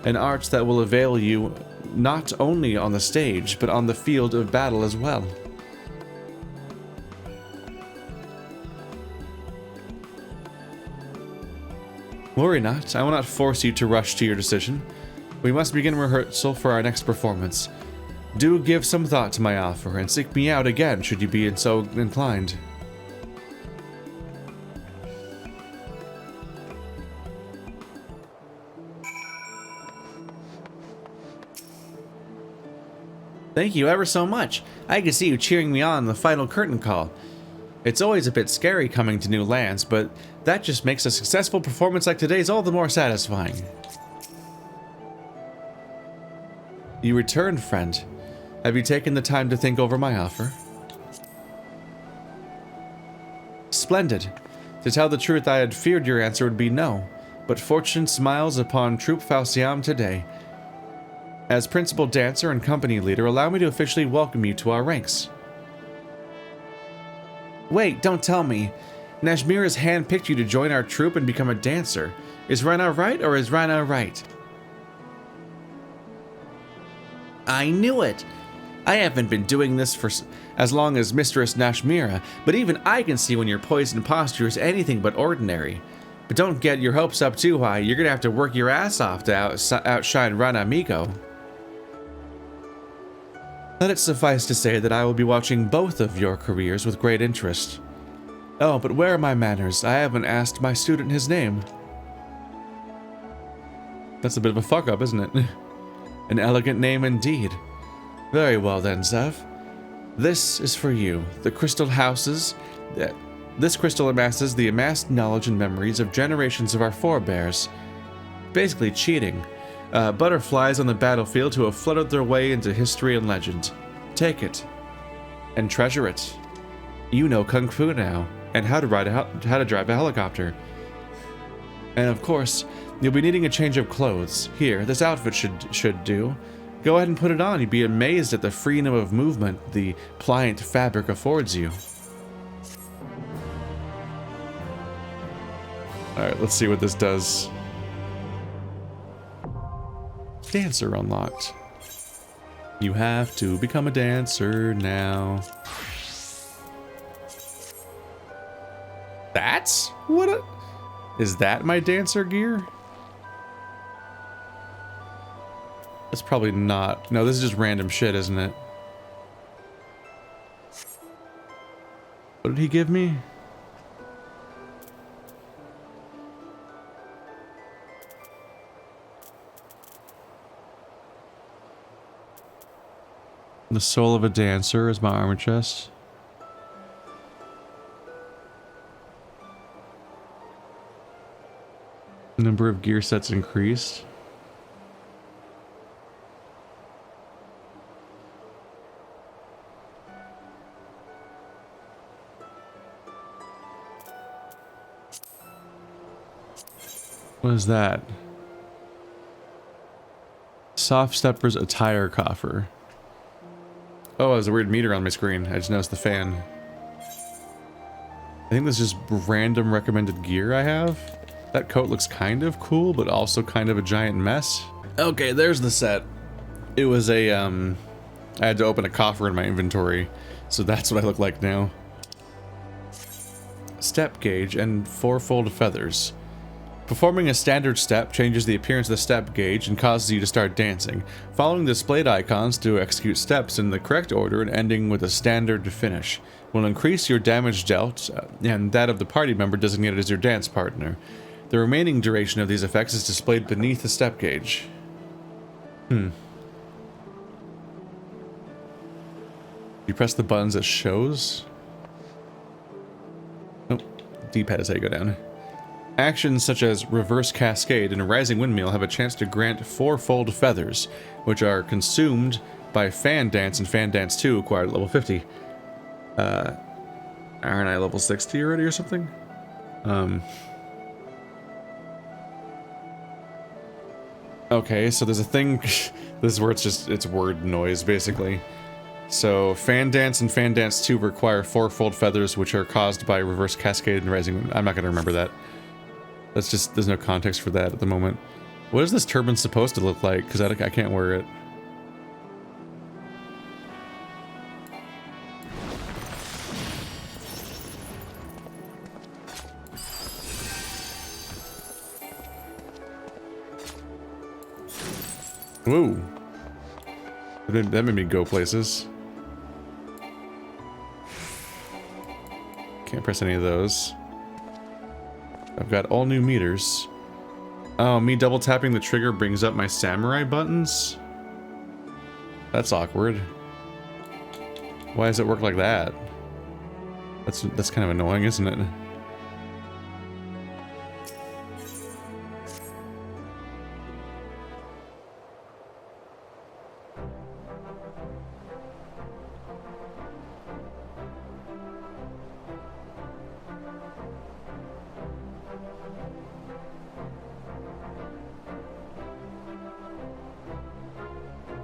an art that will avail you not only on the stage, but on the field of battle as well. Worry not, I will not force you to rush to your decision. We must begin rehearsal for our next performance. Do give some thought to my offer, and seek me out again should you be so inclined. Thank you ever so much. I can see you cheering me on in the final curtain call. It's always a bit scary coming to new lands, but that just makes a successful performance like today's all the more satisfying. You returned, friend. Have you taken the time to think over my offer? Splendid. To tell the truth, I had feared your answer would be no, but fortune smiles upon Troupe Falsiam today. As principal dancer and company leader, allow me to officially welcome you to our ranks. Wait, don't tell me. Nashmira's handpicked you to join our troupe and become a dancer. Is Rana right, or is Rana right? I knew it! I haven't been doing this for as long as Mistress Nashmira, but even I can see when your poise and posture is anything but ordinary. But don't get your hopes up too high. You're gonna have to work your ass off to outshine Rana Miko. Let it suffice to say that I will be watching both of your careers with great interest. Oh, but where are my manners? I haven't asked my student his name. That's a bit of a fuck-up, isn't it? An elegant name indeed. Very well then, Zev. This is for you. The crystal houses... This crystal amasses the amassed knowledge and memories of generations of our forebears. Basically cheating. Butterflies on the battlefield who have fluttered their way into history and legend. Take it. And treasure it. You know Kung Fu now, and how to drive a helicopter. And of course, you'll be needing a change of clothes. Here, this outfit should do. Go ahead and put it on. You'd be amazed at the freedom of movement the pliant fabric affords you. Alright, let's see what this does. Dancer unlocked. You have to become a dancer now. That's what is that my dancer gear? That's probably not. No, this is just random shit, isn't it? What did he give me? The soul of a dancer is my armor chest. Number of gear sets increased. What is that? Soft Stepper's attire coffer. Oh, there's a weird meter on my screen. I just noticed the fan. I think this is just random recommended gear I have. That coat looks kind of cool, but also kind of a giant mess. Okay, there's the set. It was a, I had to open a coffer in my inventory, so that's what I look like now. Step gauge and fourfold feathers. Performing a standard step changes the appearance of the step gauge and causes you to start dancing, following the displayed icons to execute steps in the correct order and ending with a standard finish. Will increase your damage dealt and that of the party member designated as your dance partner. The remaining duration of these effects is displayed beneath the step gauge. You press the buttons that shows? Nope. D-pad is how you go down. Actions such as Reverse Cascade and Rising Windmill have a chance to grant fourfold feathers, which are consumed by Fan Dance and Fan Dance 2 acquired at level 50. Aren't I level 60 already or something? Okay, so there's a thing... this is where it's word noise, basically. So, Fan Dance and Fan Dance 2 require fourfold feathers, which are caused by Reverse Cascade and Rising Windmill. I'm not going to remember that. That's just, there's no context for that at the moment. What is this turban supposed to look like? Because I can't wear it. Whoa. That made me go places. Can't press any of those. I've got all new meters. Oh, me double tapping the trigger brings up my samurai buttons? That's awkward. Why does it work like that? That's kind of annoying, isn't it?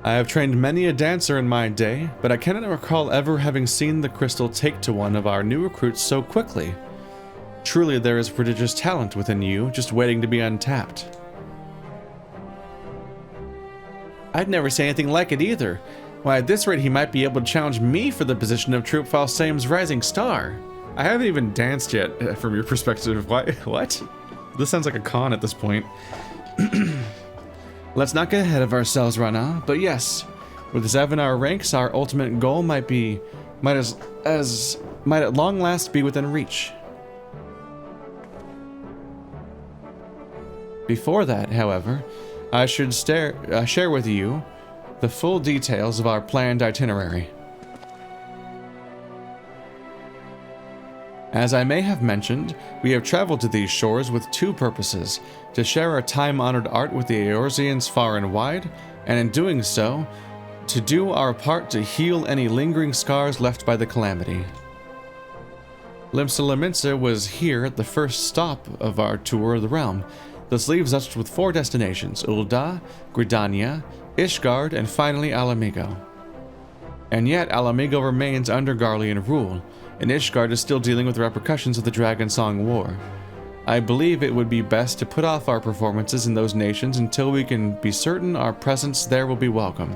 I have trained many a dancer in my day, but I cannot recall ever having seen the crystal take to one of our new recruits so quickly. Truly there is prodigious talent within you, just waiting to be untapped. I'd never say anything like it either. Why, at this rate he might be able to challenge me for the position of Troop Falsame's Rising Star. I haven't even danced yet, from your perspective. What? This sounds like a con at this point. Let's not get ahead of ourselves, Rana, but yes, With Zev in our ranks, our ultimate goal might at long last be within reach. Before that, however, I should share with you the full details of our planned itinerary. As I may have mentioned, we have traveled to these shores with two purposes: to share our time-honored art with the Eorzeans far and wide, and in doing so, to do our part to heal any lingering scars left by the calamity. Limsa Laminsa was here at the first stop of our tour of the realm. This leaves us with 4 destinations: Ul'dah, Gridania, Ishgard, and finally Alamigo. And yet, Alamigo remains under Garlean rule, and Ishgard is still dealing with the repercussions of the Dragonsong War. I believe it would be best to put off our performances in those nations until we can be certain our presence there will be welcome.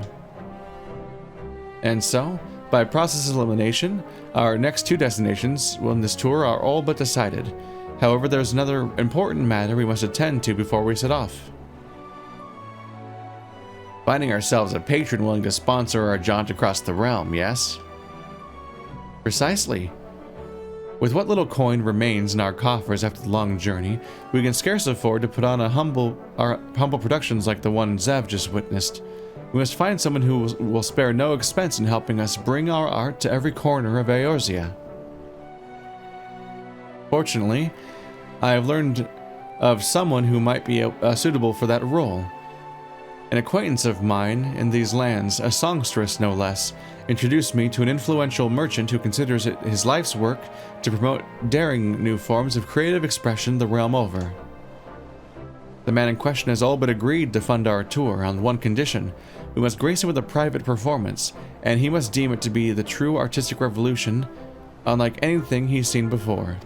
And so, by process of elimination, our next 2 destinations on this tour are all but decided. However, there's another important matter we must attend to before we set off. Finding ourselves a patron willing to sponsor our jaunt across the realm, yes? Precisely. With what little coin remains in our coffers after the long journey, we can scarce afford to put on our humble productions like the one Zev just witnessed. We must find someone who will spare no expense in helping us bring our art to every corner of Eorzea. Fortunately, I have learned of someone who might be suitable for that role. An acquaintance of mine in these lands, a songstress no less, introduced me to an influential merchant who considers it his life's work to promote daring new forms of creative expression the realm over. The man in question has all but agreed to fund our tour on one condition: we must grace it with a private performance, and he must deem it to be the true artistic revolution, unlike anything he's seen before.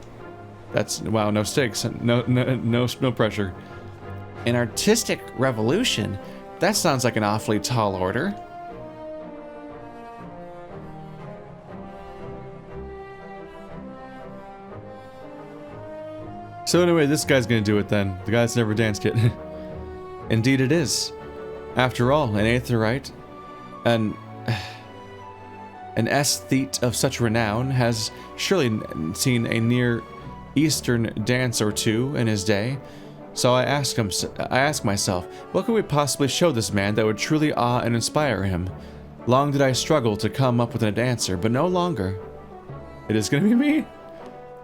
That's, wow, no stakes, no pressure. An artistic revolution? That sounds like an awfully tall order. So anyway, this guy's gonna do it then. The guy's never danced yet. Indeed it is. After all, an Aetheryte, an aesthete of such renown, has surely seen a near Eastern dance or two in his day. So I ask myself, what could we possibly show this man that would truly awe and inspire him? Long did I struggle to come up with an answer, but no longer. It is gonna be me.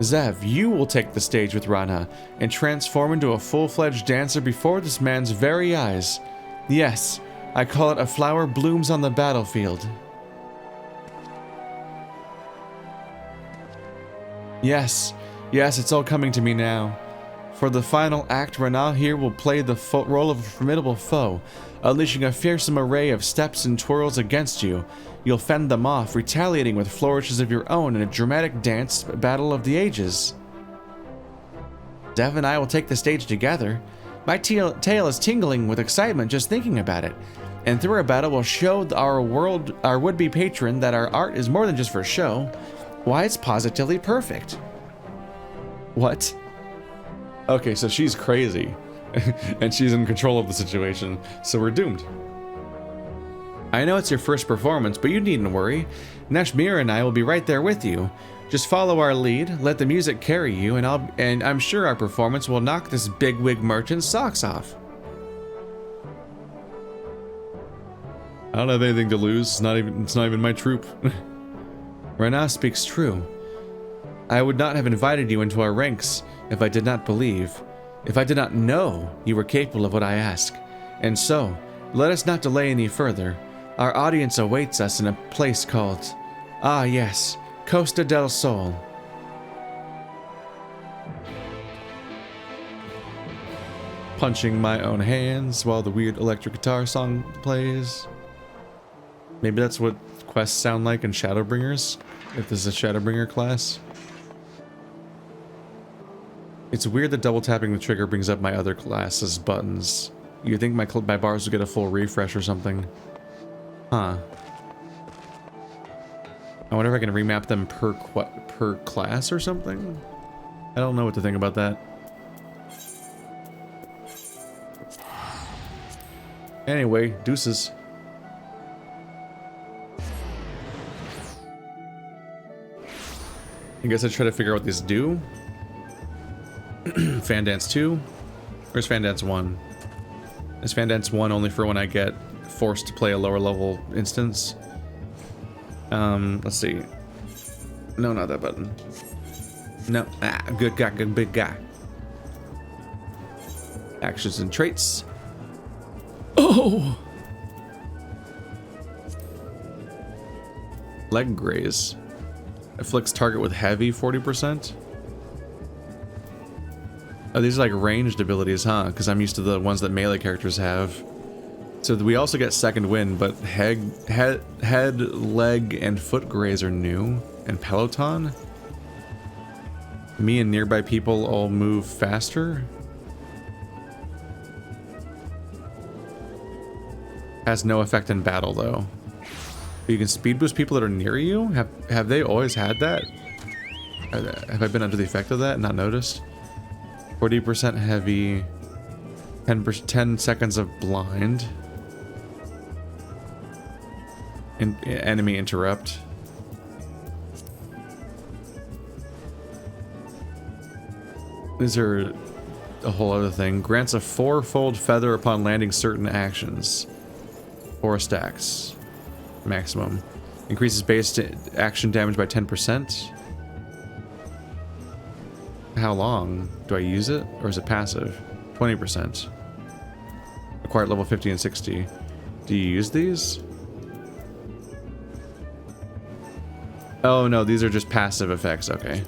Zev, you will take the stage with Rana and transform into a full-fledged dancer before this man's very eyes. Yes, I call it a flower blooms on the battlefield. Yes, it's all coming to me now. For the final act, Rana here will play the role of a formidable foe, unleashing a fearsome array of steps and twirls against you. You'll fend them off, retaliating with flourishes of your own in a dramatic dance battle of the ages. Zev and I will take the stage together. My tail is tingling with excitement just thinking about it. And through our battle, we'll show our would-be patron that our art is more than just for show. Why, it's positively perfect. What? Okay, so she's crazy. And she's in control of the situation, so we're doomed. I know it's your first performance, but you needn't worry. Nashmir and I will be right there with you. Just follow our lead, let the music carry you, and I'm sure our performance will knock this bigwig merchant's socks off. I don't have anything to lose. It's not even my troop. Rana speaks true. I would not have invited you into our ranks if I did not know you were capable of what I ask. And so, let us not delay any further. Our audience awaits us in a place called, yes, Costa del Sol. Punching my own hands while the weird electric guitar song plays. Maybe that's what quests sound like in Shadowbringers, if this is a Shadowbringer class. It's weird that double tapping the trigger brings up my other class's buttons. You'd think my bars would get a full refresh or something. Huh. I wonder if I can remap them per class or something? I don't know what to think about that. Anyway, deuces. I guess I try to figure out what these do. Fan Dance 2. Where's Fan Dance 1? Is Fan Dance 1 only for when I get forced to play a lower level instance? Let's see. No, not that button. No. Good guy, good big guy. Actions and traits. Oh! Leg graze. Afflicts target with heavy 40%. Oh, these are like ranged abilities, huh? Because I'm used to the ones that melee characters have. So we also get second wind, but head, leg, and foot graze are new. And peloton. Me and nearby people all move faster. Has no effect in battle though. You can speed boost people that are near you? Have they always had that? Have I been under the effect of that and not noticed? 40% heavy, 10 seconds of blind. Enemy interrupt. These are a whole other thing. Grants a 4-fold feather upon landing certain actions. 4 stacks. Maximum. Increases base action damage by 10%. How long? Do I use it? Or is it passive? 20%. Acquired level 50 and 60. Do you use these? Oh no, these are just passive effects. Okay.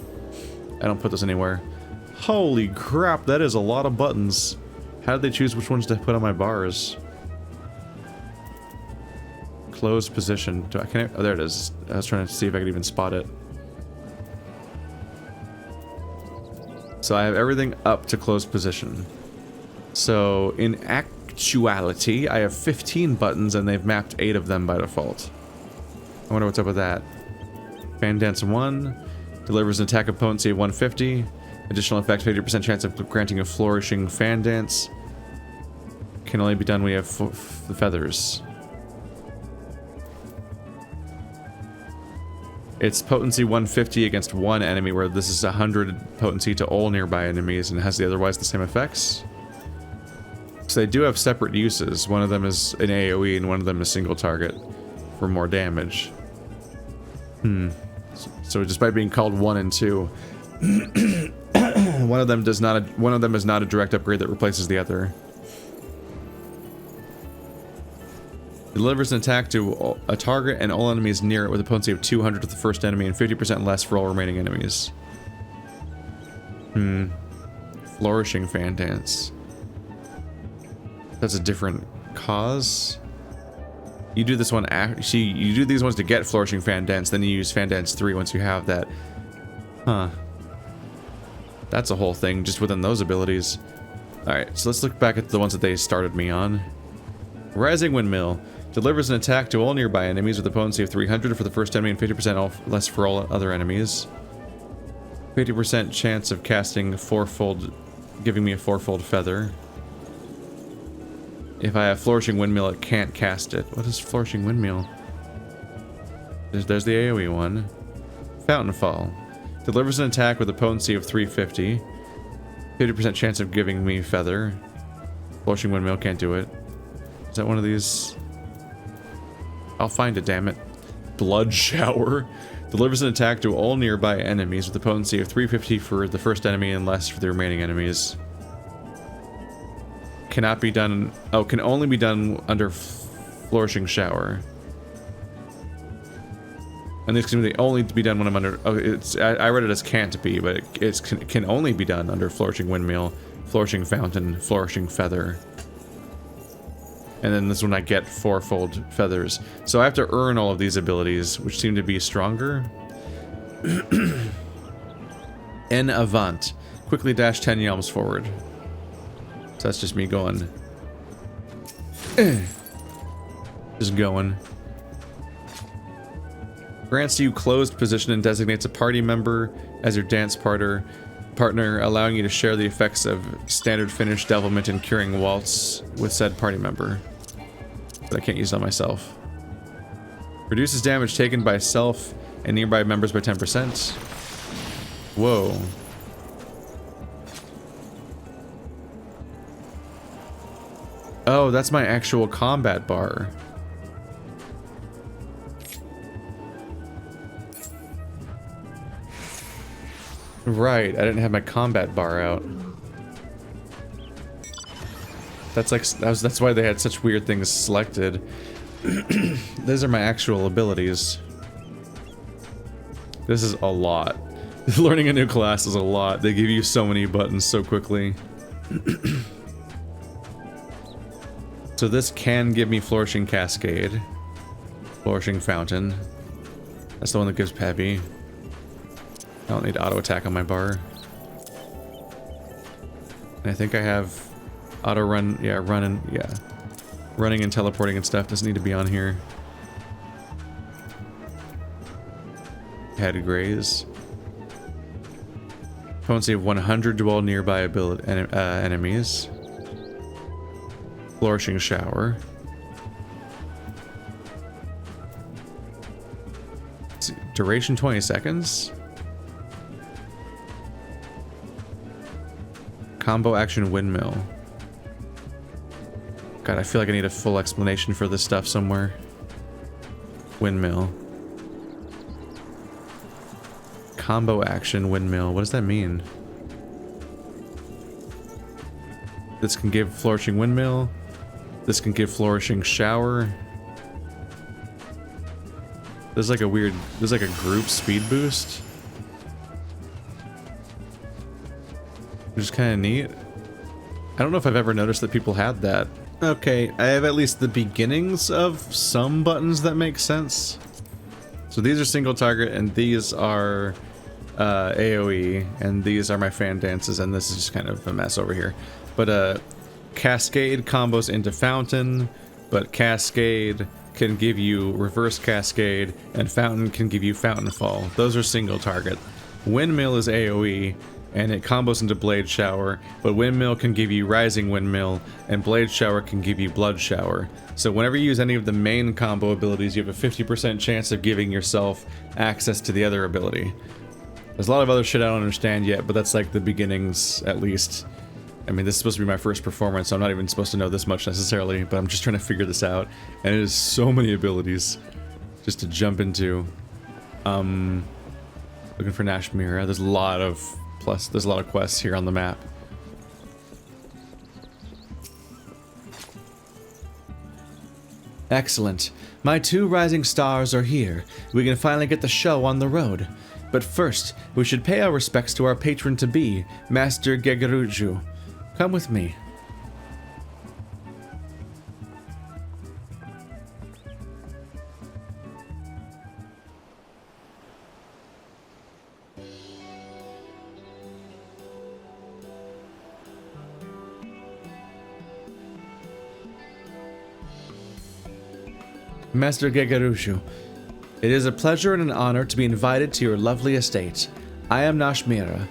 I don't put this anywhere. Holy crap, that is a lot of buttons. How did they choose which ones to put on my bars? Closed position. Oh, there it is. I was trying to see if I could even spot it. So I have everything up to closed position. So in actuality, I have 15 buttons and they've mapped 8 of them by default. I wonder what's up with that. Fan Dance 1 delivers an attack of potency of 150. Additional effect, 50% chance of granting a Flourishing Fan Dance. Can only be done when we have the feathers. It's potency 150 against one enemy, where this is 100 potency to all nearby enemies, and has the otherwise the same effects. So they do have separate uses. One of them is an AoE, and one of them is single target for more damage. So despite being called 1 and 2, one of them is not a direct upgrade that replaces the other. Delivers an attack to a target and all enemies near it with a potency of 200 to the first enemy and 50% less for all remaining enemies. Flourishing Fan Dance. That's a different cause. You do this one actually, you do these ones to get Flourishing Fan Dance, then you use Fan Dance 3 once you have that. Huh. That's a whole thing just within those abilities. Alright, so let's look back at the ones that they started me on. Rising Windmill. Delivers an attack to all nearby enemies with a potency of 300 for the first enemy and 50% less for all other enemies. 50% chance of casting giving me a 4-fold feather. If I have Flourishing Windmill, it can't cast it. What is Flourishing Windmill? There's the AoE one. Fountain Fall. Delivers an attack with a potency of 350. 50% chance of giving me feather. Flourishing Windmill can't do it. Is that one of these? I'll find it, damn it. Blood Shower. Delivers an attack to all nearby enemies with a potency of 350 for the first enemy and less for the remaining enemies. Cannot be done... Oh, can only be done under Flourishing Shower. And this can only be done when I'm under... Oh, I read it as can't be, but it can only be done under Flourishing Windmill, Flourishing Fountain, Flourishing Feather. And then this one I get 4-fold feathers. So I have to earn all of these abilities, which seem to be stronger. En avant. Quickly dash 10 yalms forward. So that's just me going. Just going. Grants you closed position and designates a party member as your dance partner, allowing you to share the effects of standard finish, devilment, and curing waltz with said party member. But I can't use it on myself. Reduces damage taken by self and nearby members by 10%. Whoa. Oh, that's my actual combat bar. Right, I didn't have my combat bar out. That's why they had such weird things selected. Those are my actual abilities. This is a lot. Learning a new class is a lot. They give you so many buttons so quickly. So this can give me Flourishing Cascade. Flourishing Fountain. That's the one that gives Peppy. I don't need auto attack on my bar. And I think I have auto run, yeah, running and teleporting and stuff doesn't need to be on here. Head graze. Potency of 100 dwell nearby enemies. Flourishing shower. Let's see, duration 20 seconds. Combo action windmill. God, I feel like I need a full explanation for this stuff somewhere. Windmill. Combo action windmill. What does that mean? This can give flourishing windmill. This can give flourishing shower. There's like a weird, there's like a group speed boost. Which is kind of neat. I don't know if I've ever noticed that people had that. Okay, I have at least the beginnings of some buttons that make sense. So these are single target, and these are AoE, and these are my fan dances, and this is just kind of a mess over here. But Cascade combos into Fountain, but Cascade can give you Reverse Cascade, and Fountain can give you Fountain Fall. Those are single target. Windmill is AoE, and it combos into Blade Shower, but Windmill can give you Rising Windmill, and Blade Shower can give you Blood Shower. So whenever you use any of the main combo abilities, you have a 50% chance of giving yourself access to the other ability. There's a lot of other shit I don't understand yet, but that's like the beginnings, at least. I mean, this is supposed to be my first performance, so I'm not even supposed to know this much necessarily, but I'm just trying to figure this out. And it is so many abilities just to jump into. Looking for Nashmira. There's a lot of quests here on the map. Excellent. My 2 rising stars are here. We can finally get the show on the road. But first, we should pay our respects to our patron-to-be, Master Gegeruju. Come with me. Master Gegeruju, it is a pleasure and an honor to be invited to your lovely estate. I am Nashmira,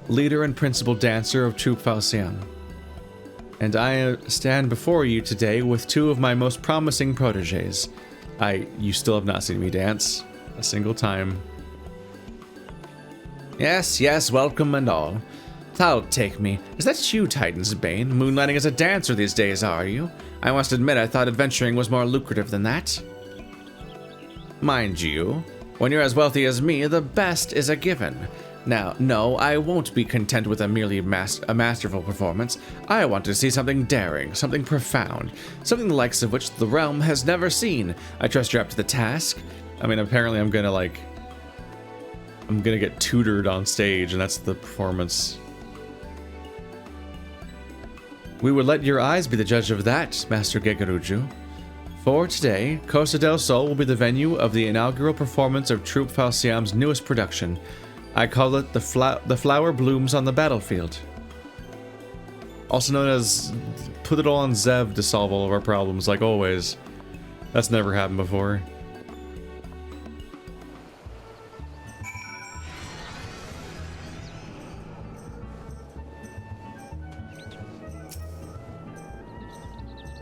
leader and principal dancer of Troupe Falcian, and I stand before you today with 2 of my most promising protégés. You still have not seen me dance a single time. Yes, welcome and all. That'll take me. Is that you, Titan's Bane? Moonlighting as a dancer these days, are you? I must admit I thought adventuring was more lucrative than that. Mind you, when you're as wealthy as me, the best is a given. Now, no, I won't be content with a merely masterful performance. I want to see something daring, something profound, something the likes of which the realm has never seen. I trust you're up to the task. I mean, apparently I'm gonna get tutored on stage, and that's the performance. We will let your eyes be the judge of that, Master Gegeruju. For today, Costa del Sol will be the venue of the inaugural performance of Troupe Falciam's newest production. I call it The Flower Blooms on the Battlefield. Also known as Put It All on Zev to solve all of our problems, like always. That's never happened before.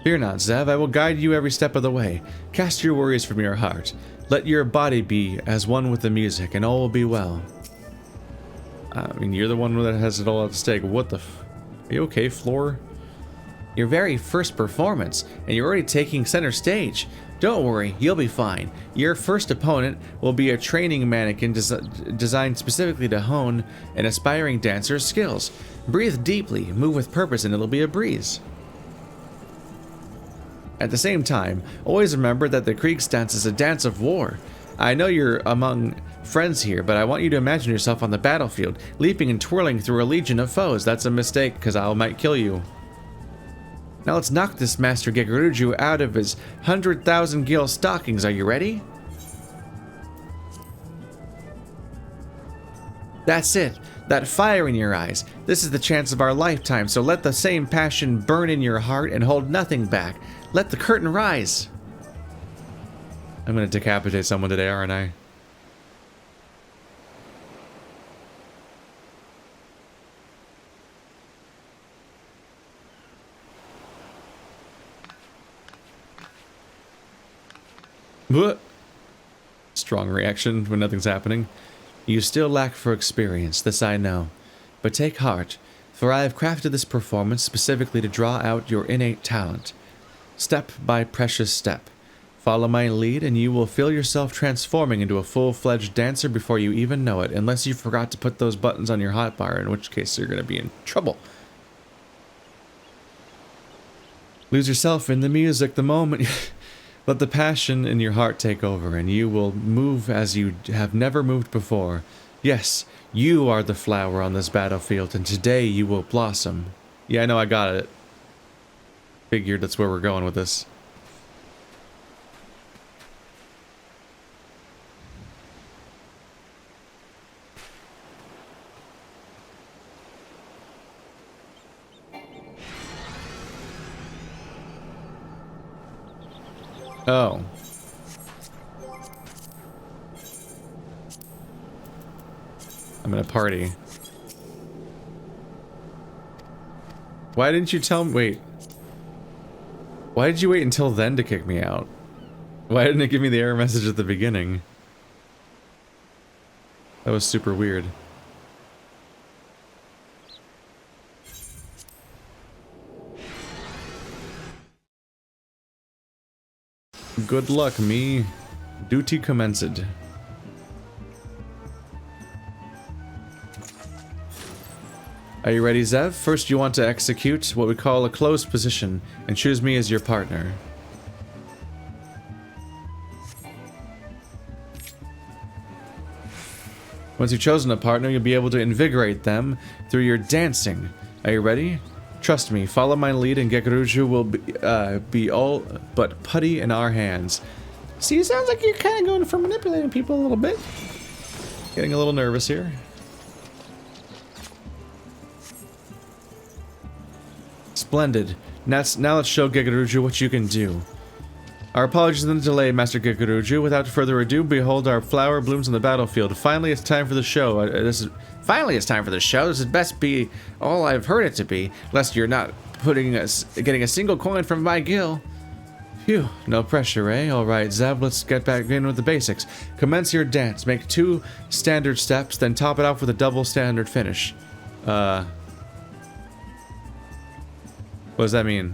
Fear not, Zev, I will guide you every step of the way. Cast your worries from your heart. Let your body be as one with the music, and all will be well. I mean, you're the one that has it all at stake. What the Are you okay, Floor? Your very first performance, and you're already taking center stage. Don't worry, you'll be fine. Your first opponent will be a training mannequin designed specifically to hone an aspiring dancer's skills. Breathe deeply, move with purpose, and it'll be a breeze. At the same time, always remember that the Kriegsdance is a dance of war. I know you're among friends here, but I want you to imagine yourself on the battlefield, leaping and twirling through a legion of foes. That's a mistake, because I might kill you. Now let's knock this Master Gegaruju out of his 100,000 gil stockings. Are you ready? That's it. That fire in your eyes. This is the chance of our lifetime, so let the same passion burn in your heart and hold nothing back. Let the curtain rise. I'm gonna decapitate someone today, aren't I? What? Strong reaction when nothing's happening. You still lack for experience, this I know. But take heart, for I have crafted this performance specifically to draw out your innate talent. Step by precious step. Follow my lead and you will feel yourself transforming into a full-fledged dancer before you even know it, unless you forgot to put those buttons on your hotbar, in which case you're going to be in trouble. Lose yourself in the music the moment... Let the passion in your heart take over, and you will move as you have never moved before. Yes, you are the flower on this battlefield, and today you will blossom. Yeah, I know, I got it. Figured that's where we're going with this. Oh. I'm in a party. Why didn't you tell me? Wait. Why did you wait until then to kick me out? Why didn't it give me the error message at the beginning? That was super weird. Good luck, me. Duty commenced. Are you ready, Zev? First you want to execute what we call a closed position, and choose me as your partner. Once you've chosen a partner, you'll be able to invigorate them through your dancing. Are you ready? Trust me, follow my lead and Gegaruju will be all but putty in our hands. See, it sounds like you're kind of going for manipulating people a little bit. Getting a little nervous here. Splendid. Now let's show Gegaruju what you can do. Our apologies for the delay, Master Gegaruju. Without further ado, behold our flower blooms on the battlefield. Finally, it's time for the show. Finally, it's time for the show. This had best be all I've heard it to be, lest you're not getting a single coin from my gil. Phew, no pressure, eh? Alright, Zeb, let's get back in with the basics. Commence your dance. Make 2 standard steps, then top it off with a double standard finish. What does that mean?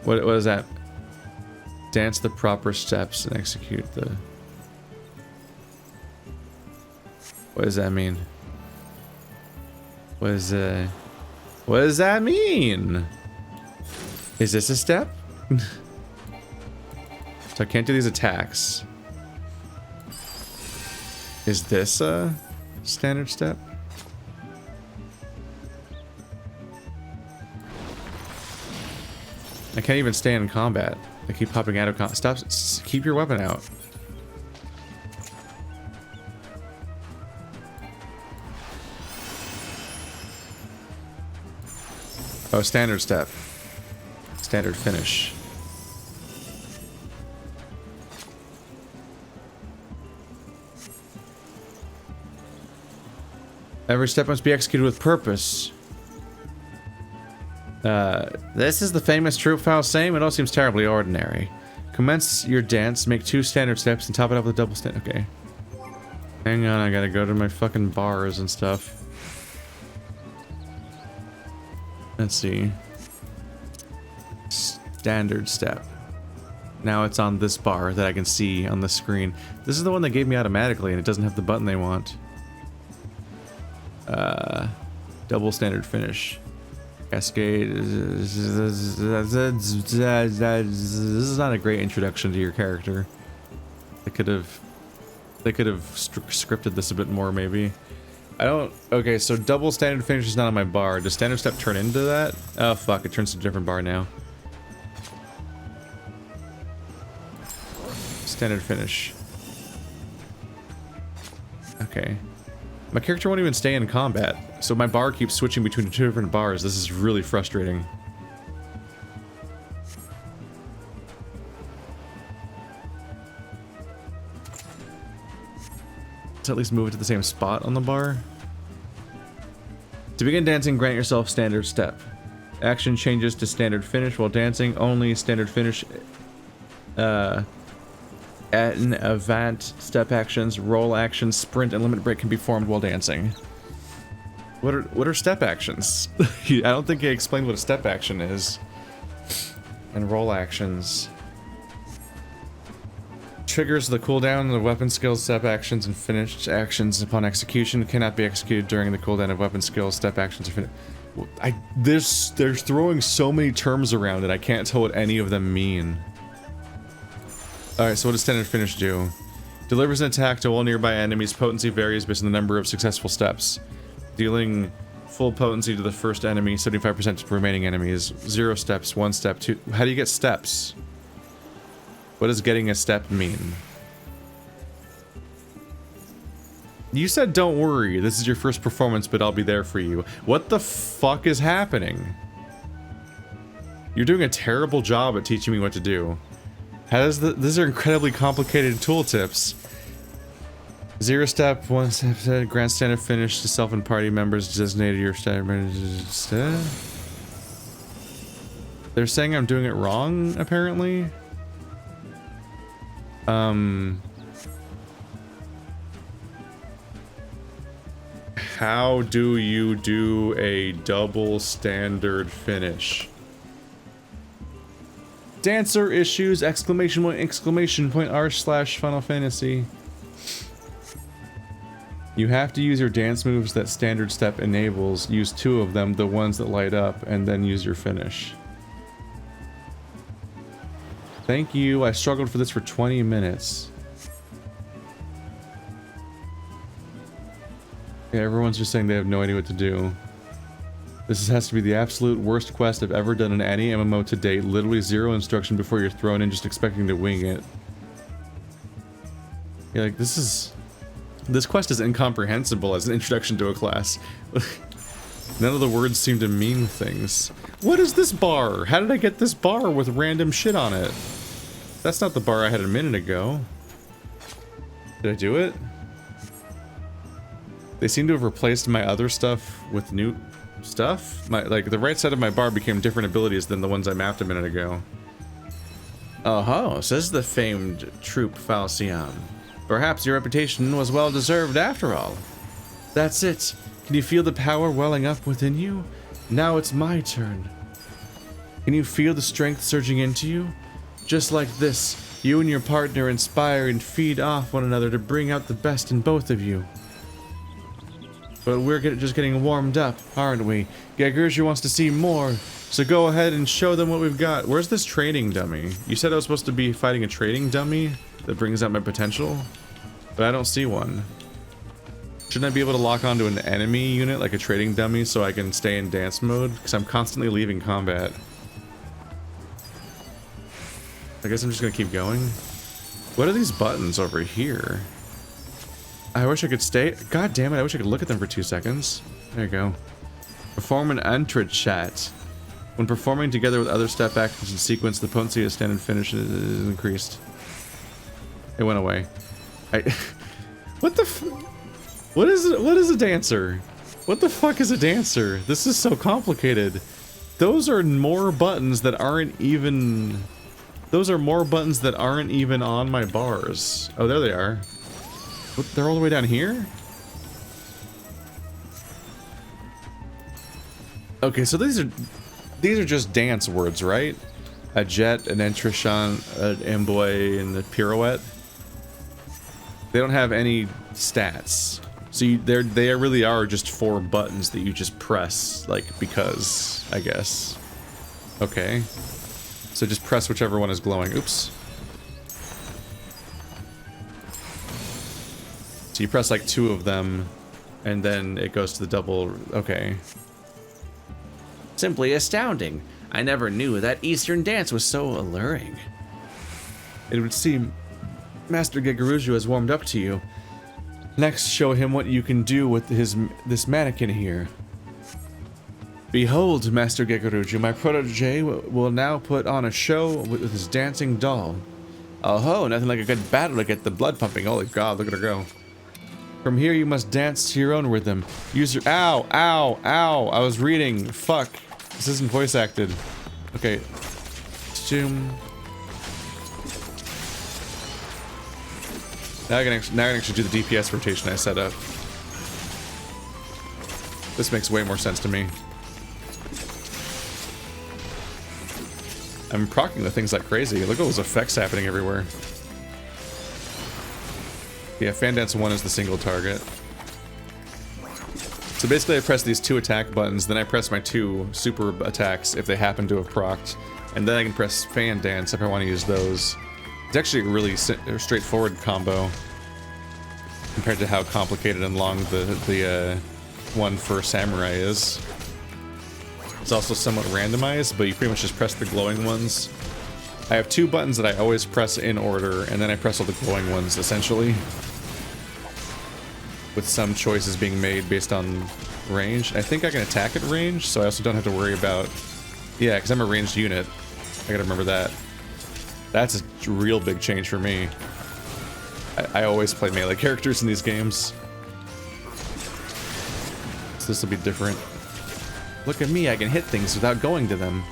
What is that? Dance the proper steps and execute the... What does that mean? What does that mean? Is this a step? So I can't do these attacks. Is this a standard step? I can't even stay in combat. I keep popping out of combat. Stop. Keep your weapon out. Oh, standard step. Standard finish. Every step must be executed with purpose. This is the famous troop file same. It all seems terribly ordinary. Commence your dance, make 2 standard steps, and top it up with a double stand. Okay. Hang on, I gotta go to my fucking bars and stuff. Let's see. Standard step. Now it's on this bar that I can see on the screen. This is the one they gave me automatically and it doesn't have the button they want. Double standard finish. Cascade. This is not a great introduction to your character. They could have scripted this a bit more, maybe. I don't. Okay, so double standard finish is not on my bar. Does standard step turn into that? Oh fuck! It turns to a different bar now. Standard finish. Okay. My character won't even stay in combat, so my bar keeps switching between two different bars. This is really frustrating. Let's at least move it to the same spot on the bar. To begin dancing, grant yourself standard step. Action changes to standard finish while dancing. Only standard finish at an event, step actions, roll actions, sprint, and limit break can be formed while dancing. What are step actions? I don't think I explained what a step action is. And roll actions. Triggers the cooldown of weapon skills, step actions, and finished actions upon execution cannot be executed during the cooldown of weapon skills, step actions, or finish. They're throwing so many terms around it, I can't tell what any of them mean. Alright, so what does standard finish do? Delivers an attack to all nearby enemies. Potency varies based on the number of successful steps. Dealing full potency to the first enemy, 75% to remaining enemies. 0 steps, 1 step, 2. How do you get steps? What does getting a step mean? You said don't worry, this is your first performance, but I'll be there for you. What the fuck is happening? You're doing a terrible job at teaching me what to do. These are incredibly complicated tooltips. 0 step, 1 step, grant standard finish to self and party members designated your standard. They're saying I'm doing it wrong, apparently. How do you do a double standard finish? Dancer issues, exclamation point, r/Final Fantasy. You have to use your dance moves that standard step enables. Use 2 of them, the ones that light up, and then use your finish. Thank you. I struggled for this for 20 minutes. Yeah, everyone's just saying they have no idea what to do. This has to be the absolute worst quest I've ever done in any MMO to date. Literally 0 instruction before you're thrown in, just expecting to wing it. You're like, this quest is incomprehensible as an introduction to a class. None of the words seem to mean things. What is this bar? How did I get this bar with random shit on it? That's not the bar I had a minute ago. Did I do it? They seem to have replaced my other stuff with new stuff. Like the right side of my bar became different abilities than the ones I mapped a minute ago. Oh-ho, says the famed troop Falcion. Perhaps your reputation was well deserved after all. That's it. Can you feel the power welling up within you? Now it's my turn. Can you feel the strength surging into you? Just like this, you and your partner inspire and feed off one another to bring out the best in both of you. But we're just getting warmed up, aren't we? Eorzea wants to see more, so go ahead and show them what we've got. Where's this training dummy? You said I was supposed to be fighting a training dummy that brings out my potential, but I don't see one. Shouldn't I be able to lock onto an enemy unit like a trading dummy so I can stay in dance mode? Because I'm constantly leaving combat. I guess I'm just gonna keep going. What are these buttons over here? I wish I could stay. God damn it, I wish I could look at them for 2 seconds. There you go. Perform an Untitled Chat. When performing together with other step actions in sequence, the potency of standard finish is increased. It went away. What the what is a dancer? What the fuck is a dancer? This is so complicated. Those are more buttons that aren't even... Those are more buttons that aren't even on my bars. Oh, there they are. What, they're all the way down here? Okay, so these are just dance words, right? A jet, an entrishan, an amboy, and a pirouette. They don't have any stats. So they really are just 4 buttons that you just press, like, because, I guess. Okay. So just press whichever one is glowing. Oops. So you press like 2 of them, and then it goes to the double. Okay. Simply astounding. I never knew that Eastern dance was so alluring. It would seem Master Gegaruju has warmed up to you. Next, show him what you can do with this mannequin here. Behold, Master Gegaruju, my protege will now put on a show with his dancing doll. Oh ho, nothing like a good battle to get the blood pumping. Holy god, look at her go. From here you must dance to your own rhythm. Use your— ow, ow, ow. I was reading. Fuck. This isn't voice acted. Okay. Zoom. Now I can actually do the DPS rotation I set up. This makes way more sense to me. I'm proccing the things like crazy. Look at all those effects happening everywhere. Yeah, Fan Dance 1 is the single target. So basically I press these 2 attack buttons, then I press my 2 super attacks if they happen to have procced, and then I can press Fan Dance if I want to use those. It's actually a really straightforward combo compared to how complicated and long the one for Samurai is. It's also somewhat randomized, but you pretty much just press the glowing ones. I have 2 buttons that I always press in order, and then I press all the glowing ones, essentially. With some choices being made based on range. I think I can attack at range, so I also don't have to worry about... Yeah, because I'm a ranged unit. I gotta remember that. That's a real big change for me. I always play melee characters in these games. So this will be different. Look at me, I can hit things without going to them.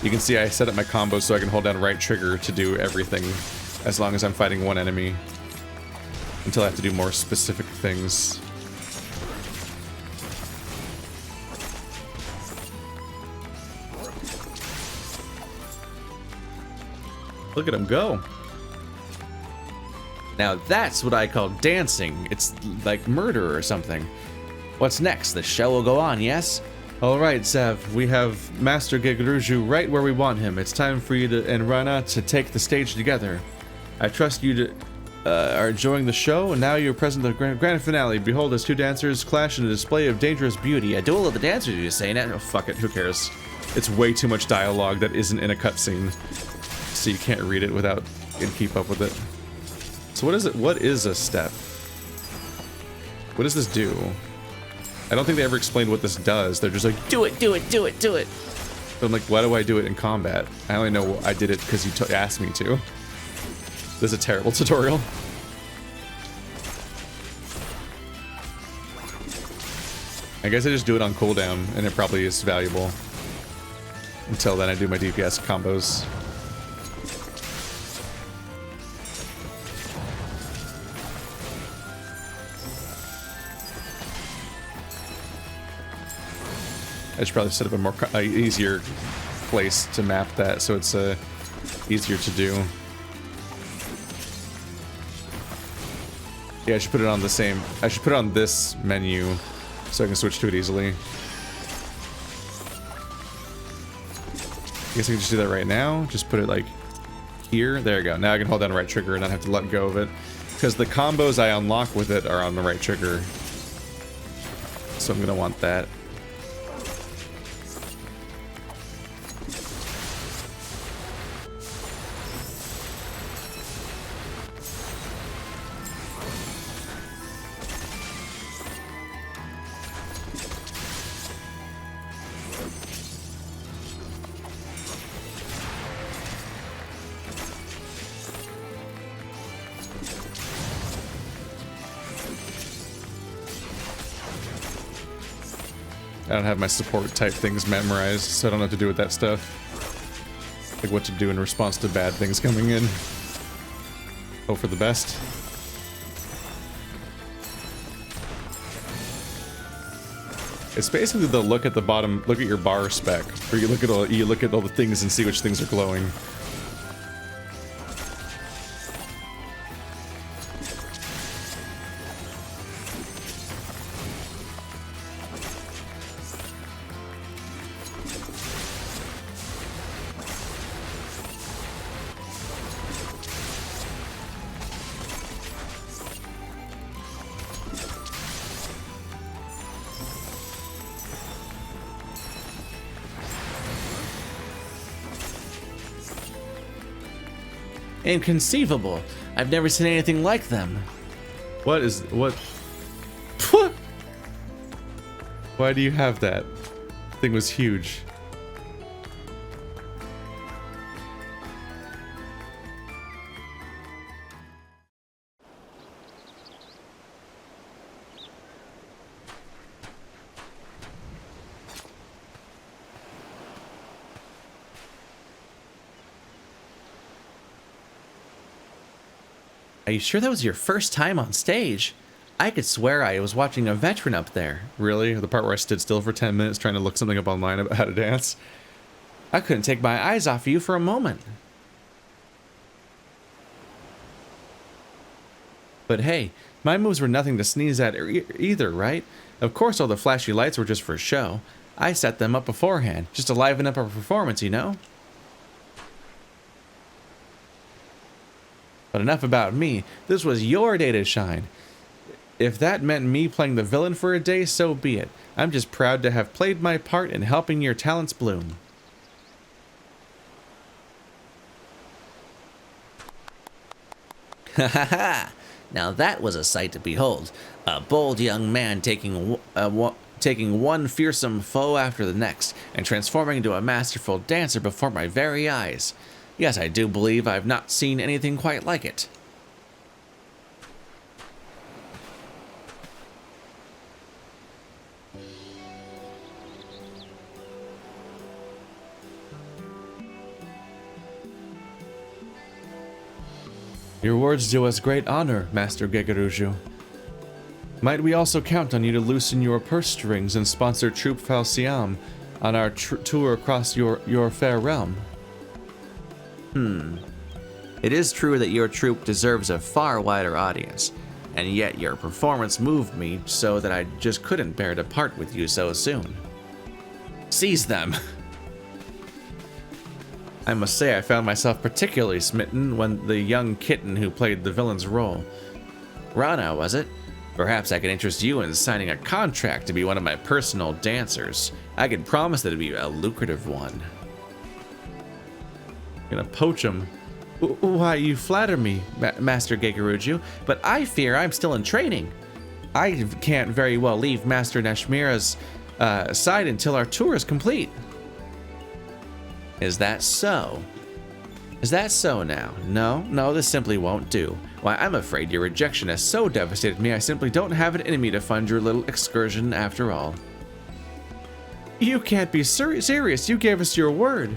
You can see I set up my combos so I can hold down right trigger to do everything as long as I'm fighting one enemy. Until I have to do more specific things. Look at him go. Now that's what I call dancing. It's like murder or something. What's next? The show will go on, yes? Alright, Zev, we have Master Gegaruju right where we want him. It's time for you and Rana to take the stage together. I trust you are enjoying the show, and now you're present at the grand finale. Behold, as 2 dancers clash in a display of dangerous beauty. A duel of the dancers, you're saying that? Oh, fuck it, who cares? It's way too much dialogue that isn't in a cutscene, so you can't read it without and keep up with it. So what is it? What is a step? What does this do? I don't think they ever explained what this does. They're just like, do it, do it, do it, do it. But I'm like, why do I do it in combat? I only know I did it because you asked me to. This is a terrible tutorial. I guess I just do it on cooldown, and it probably is valuable. Until then, I do my DPS combos. I should probably set up a more easier place to map that, so it's easier to do. Yeah, I should put it on the same. I should put it on this menu, so I can switch to it easily. I guess I can just do that right now. Just put it like here. There you go. Now I can hold down the right trigger and not have to let go of it, because the combos I unlock with it are on the right trigger. So I'm gonna want that. I don't have my support type things memorized, so I don't know what to do with that stuff. Like what to do in response to bad things coming in. Hope for the best. It's basically the look at the bottom, look at your bar spec, where you look at all the things and see which things are glowing. Inconceivable. I've never seen anything like them. What? Why do you have that? Thing was huge. Are you sure that was your first time on stage? I could swear I was watching a veteran up there. Really? The part where I stood still for 10 minutes trying to look something up online about how to dance? I couldn't take my eyes off you for a moment. But hey, my moves were nothing to sneeze at either, right? Of course all the flashy lights were just for show. I set them up beforehand, just to liven up our performance, you know? But enough about me. This was your day to shine. If that meant me playing the villain for a day, so be it. I'm just proud to have played my part in helping your talents bloom. Ha ha ha! Now that was a sight to behold. A bold young man taking one fearsome foe after the next, and transforming into a masterful dancer before my very eyes. Yes, I do believe I've not seen anything quite like it. Your words do us great honor, Master Gegaruju. Might we also count on you to loosen your purse strings and sponsor Troop Falsiam on our tour across your fair realm? It is true that your troupe deserves a far wider audience, and yet your performance moved me so that I just couldn't bear to part with you so soon. Seize them! I must say I found myself particularly smitten when the young kitten who played the villain's role. Rana, was it? Perhaps I could interest you in signing a contract to be one of my personal dancers. I can promise that it'd be a lucrative one. Gonna poach him. Why, you flatter me, Master Gegaruju, but I fear I'm still in training. I can't very well leave Master Nashmira's side until our tour is complete. Is that so? Is that so now? No, this simply won't do. Why, I'm afraid your rejection has so devastated me I simply don't have it in me to fund your little excursion after all. You can't be serious. You gave us your word.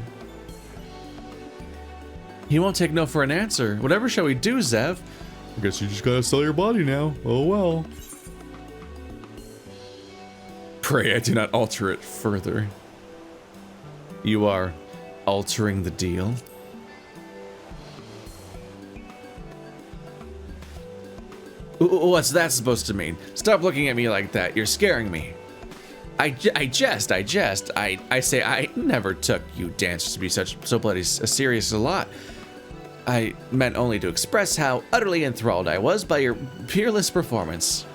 You won't take no for an answer. Whatever shall we do, Zev? I guess you just gotta sell your body now. Oh well. Pray I do not alter it further. You are altering the deal? What's that supposed to mean? Stop looking at me like that. You're scaring me. I jest. I say I never took you dancers to be so bloody serious a lot. I meant only to express how utterly enthralled I was by your peerless performance.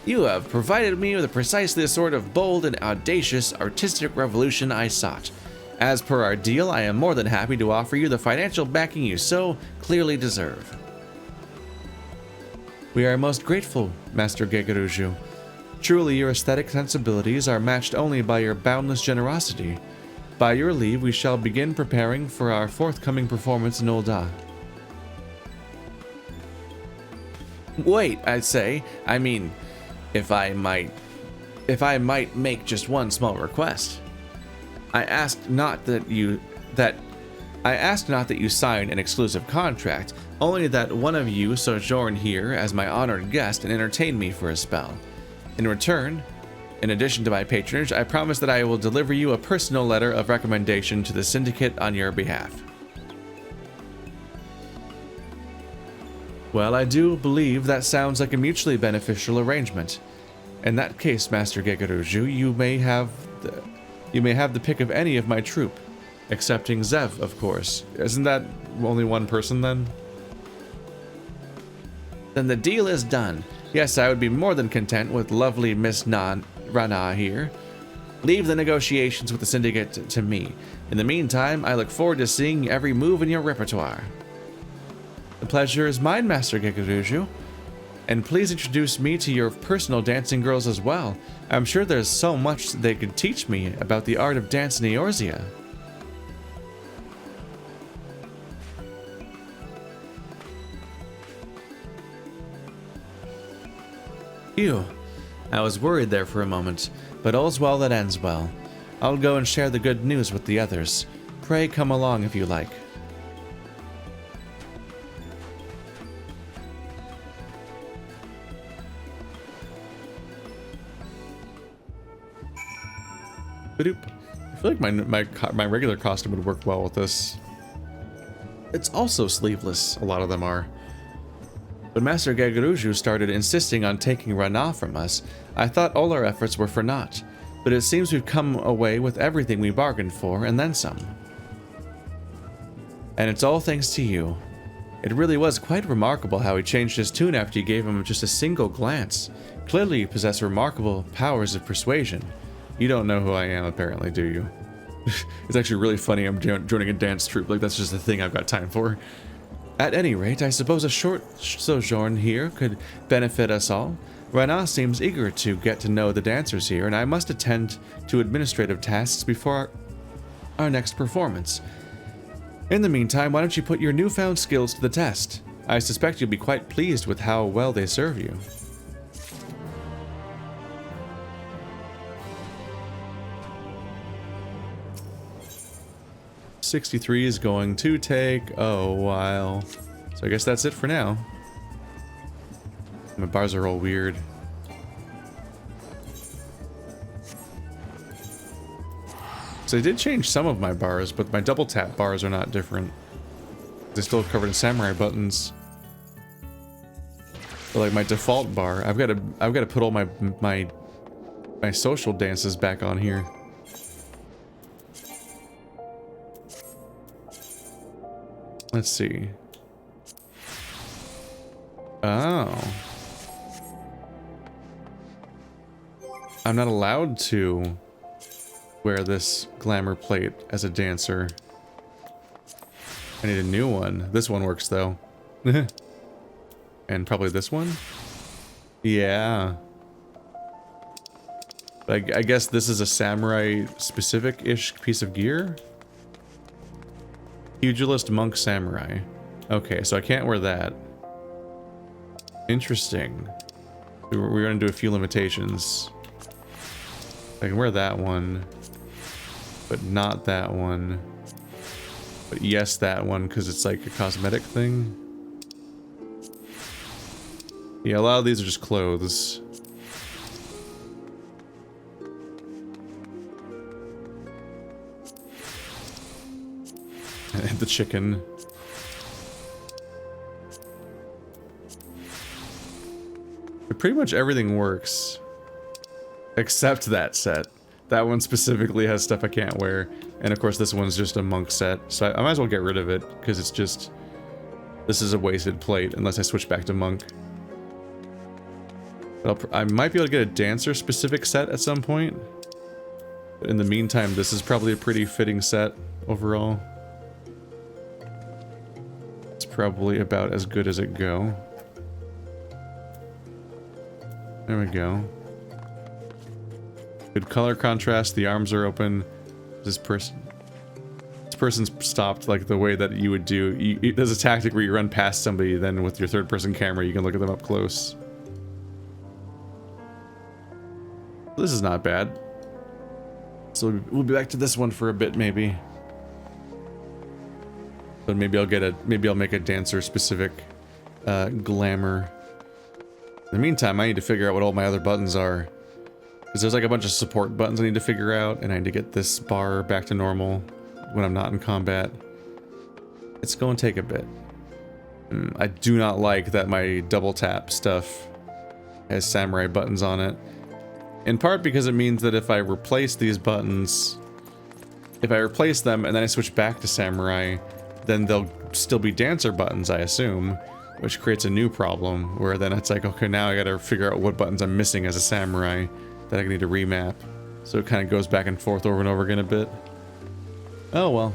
You have provided me with precisely the sort of bold and audacious artistic revolution I sought. As per our deal, I am more than happy to offer you the financial backing you so clearly deserve. We are most grateful, Master Gegaruju. Truly, your aesthetic sensibilities are matched only by your boundless generosity. By your leave, we shall begin preparing for our forthcoming performance in Ul'dah. Wait, I mean, if I might make just one small request. I asked not that you sign an exclusive contract, only that one of you sojourn here as my honored guest and entertain me for a spell. In return, In addition to my patronage, I promise that I will deliver you a personal letter of recommendation to the Syndicate on your behalf. Well, I do believe that sounds like a mutually beneficial arrangement. In that case, Master Gegaruju, you may have the pick of any of my troop, excepting Zev, of course. Isn't that only one person then? Then the deal is done. Yes, I would be more than content with lovely Miss Rana here. Leave the negotiations with the Syndicate to me. In the meantime, I look forward to seeing every move in your repertoire. The pleasure is mine, Master Gegaruju. And please introduce me to your personal dancing girls as well. I'm sure there's so much they could teach me about the art of dance in Eorzea. Phew. I was worried there for a moment, but all's well that ends well. I'll go and share the good news with the others. Pray come along if you like. I feel like my regular costume would work well with this. It's also sleeveless, a lot of them are. When Master Gegaruju started insisting on taking Rana from us, I thought all our efforts were for naught, but it seems we've come away with everything we bargained for, and then some. And it's all thanks to you. It really was quite remarkable how he changed his tune after you gave him just a single glance. Clearly you possess remarkable powers of persuasion. You don't know who I am, apparently, do you? It's actually really funny I'm joining a dance troupe, like that's just the thing I've got time for. At any rate, I suppose a short sojourn here could benefit us all. Rana seems eager to get to know the dancers here, and I must attend to administrative tasks before our next performance. In the meantime, why don't you put your newfound skills to the test? I suspect you'll be quite pleased with how well they serve you. $63 is going to take a while. So I guess that's it for now. My bars are all weird. So I did change some of my bars, but my double tap bars are not different. They're still covered in samurai buttons. But like my default bar, I've got to put all my social dances back on here. Let's see. Oh. I'm not allowed to wear this glamour plate as a dancer. I need a new one. This one works though. And probably this one? Yeah. But I guess this is a samurai specific-ish piece of gear? Pugilist Monk Samurai. Okay, so I can't wear that. Interesting. We're gonna do a few limitations. I can wear that one, but not that one. But yes, that one, because it's like a cosmetic thing. Yeah, a lot of these are just clothes. And the chicken. But pretty much everything works. Except that set. That one specifically has stuff I can't wear. And of course this one's just a monk set. So I might as well get rid of it, because it's just... This is a wasted plate, unless I switch back to monk. But I might be able to get a dancer specific set at some point. But in the meantime, this is probably a pretty fitting set overall. It's probably about as good as it go. There we go. Good color contrast, the arms are open. This person's stopped like the way that you would do. There's a tactic where you run past somebody, then with your third person camera you can look at them up close. This is not bad. So we'll be back to this one for a bit maybe. But maybe I'll make a dancer specific glamour. In the meantime, I need to figure out what all my other buttons are. Because there's like a bunch of support buttons I need to figure out, and I need to get this bar back to normal when I'm not in combat. It's going to take a bit. I do not like that my double tap stuff has samurai buttons on it. In part because it means that if I replace these buttons, if I replace them and then I switch back to samurai, then they'll still be dancer buttons, I assume, which creates a new problem where then it's like, okay, now I gotta figure out what buttons I'm missing as a samurai that I need to remap. So it kind of goes back and forth over and over again a bit. Oh well.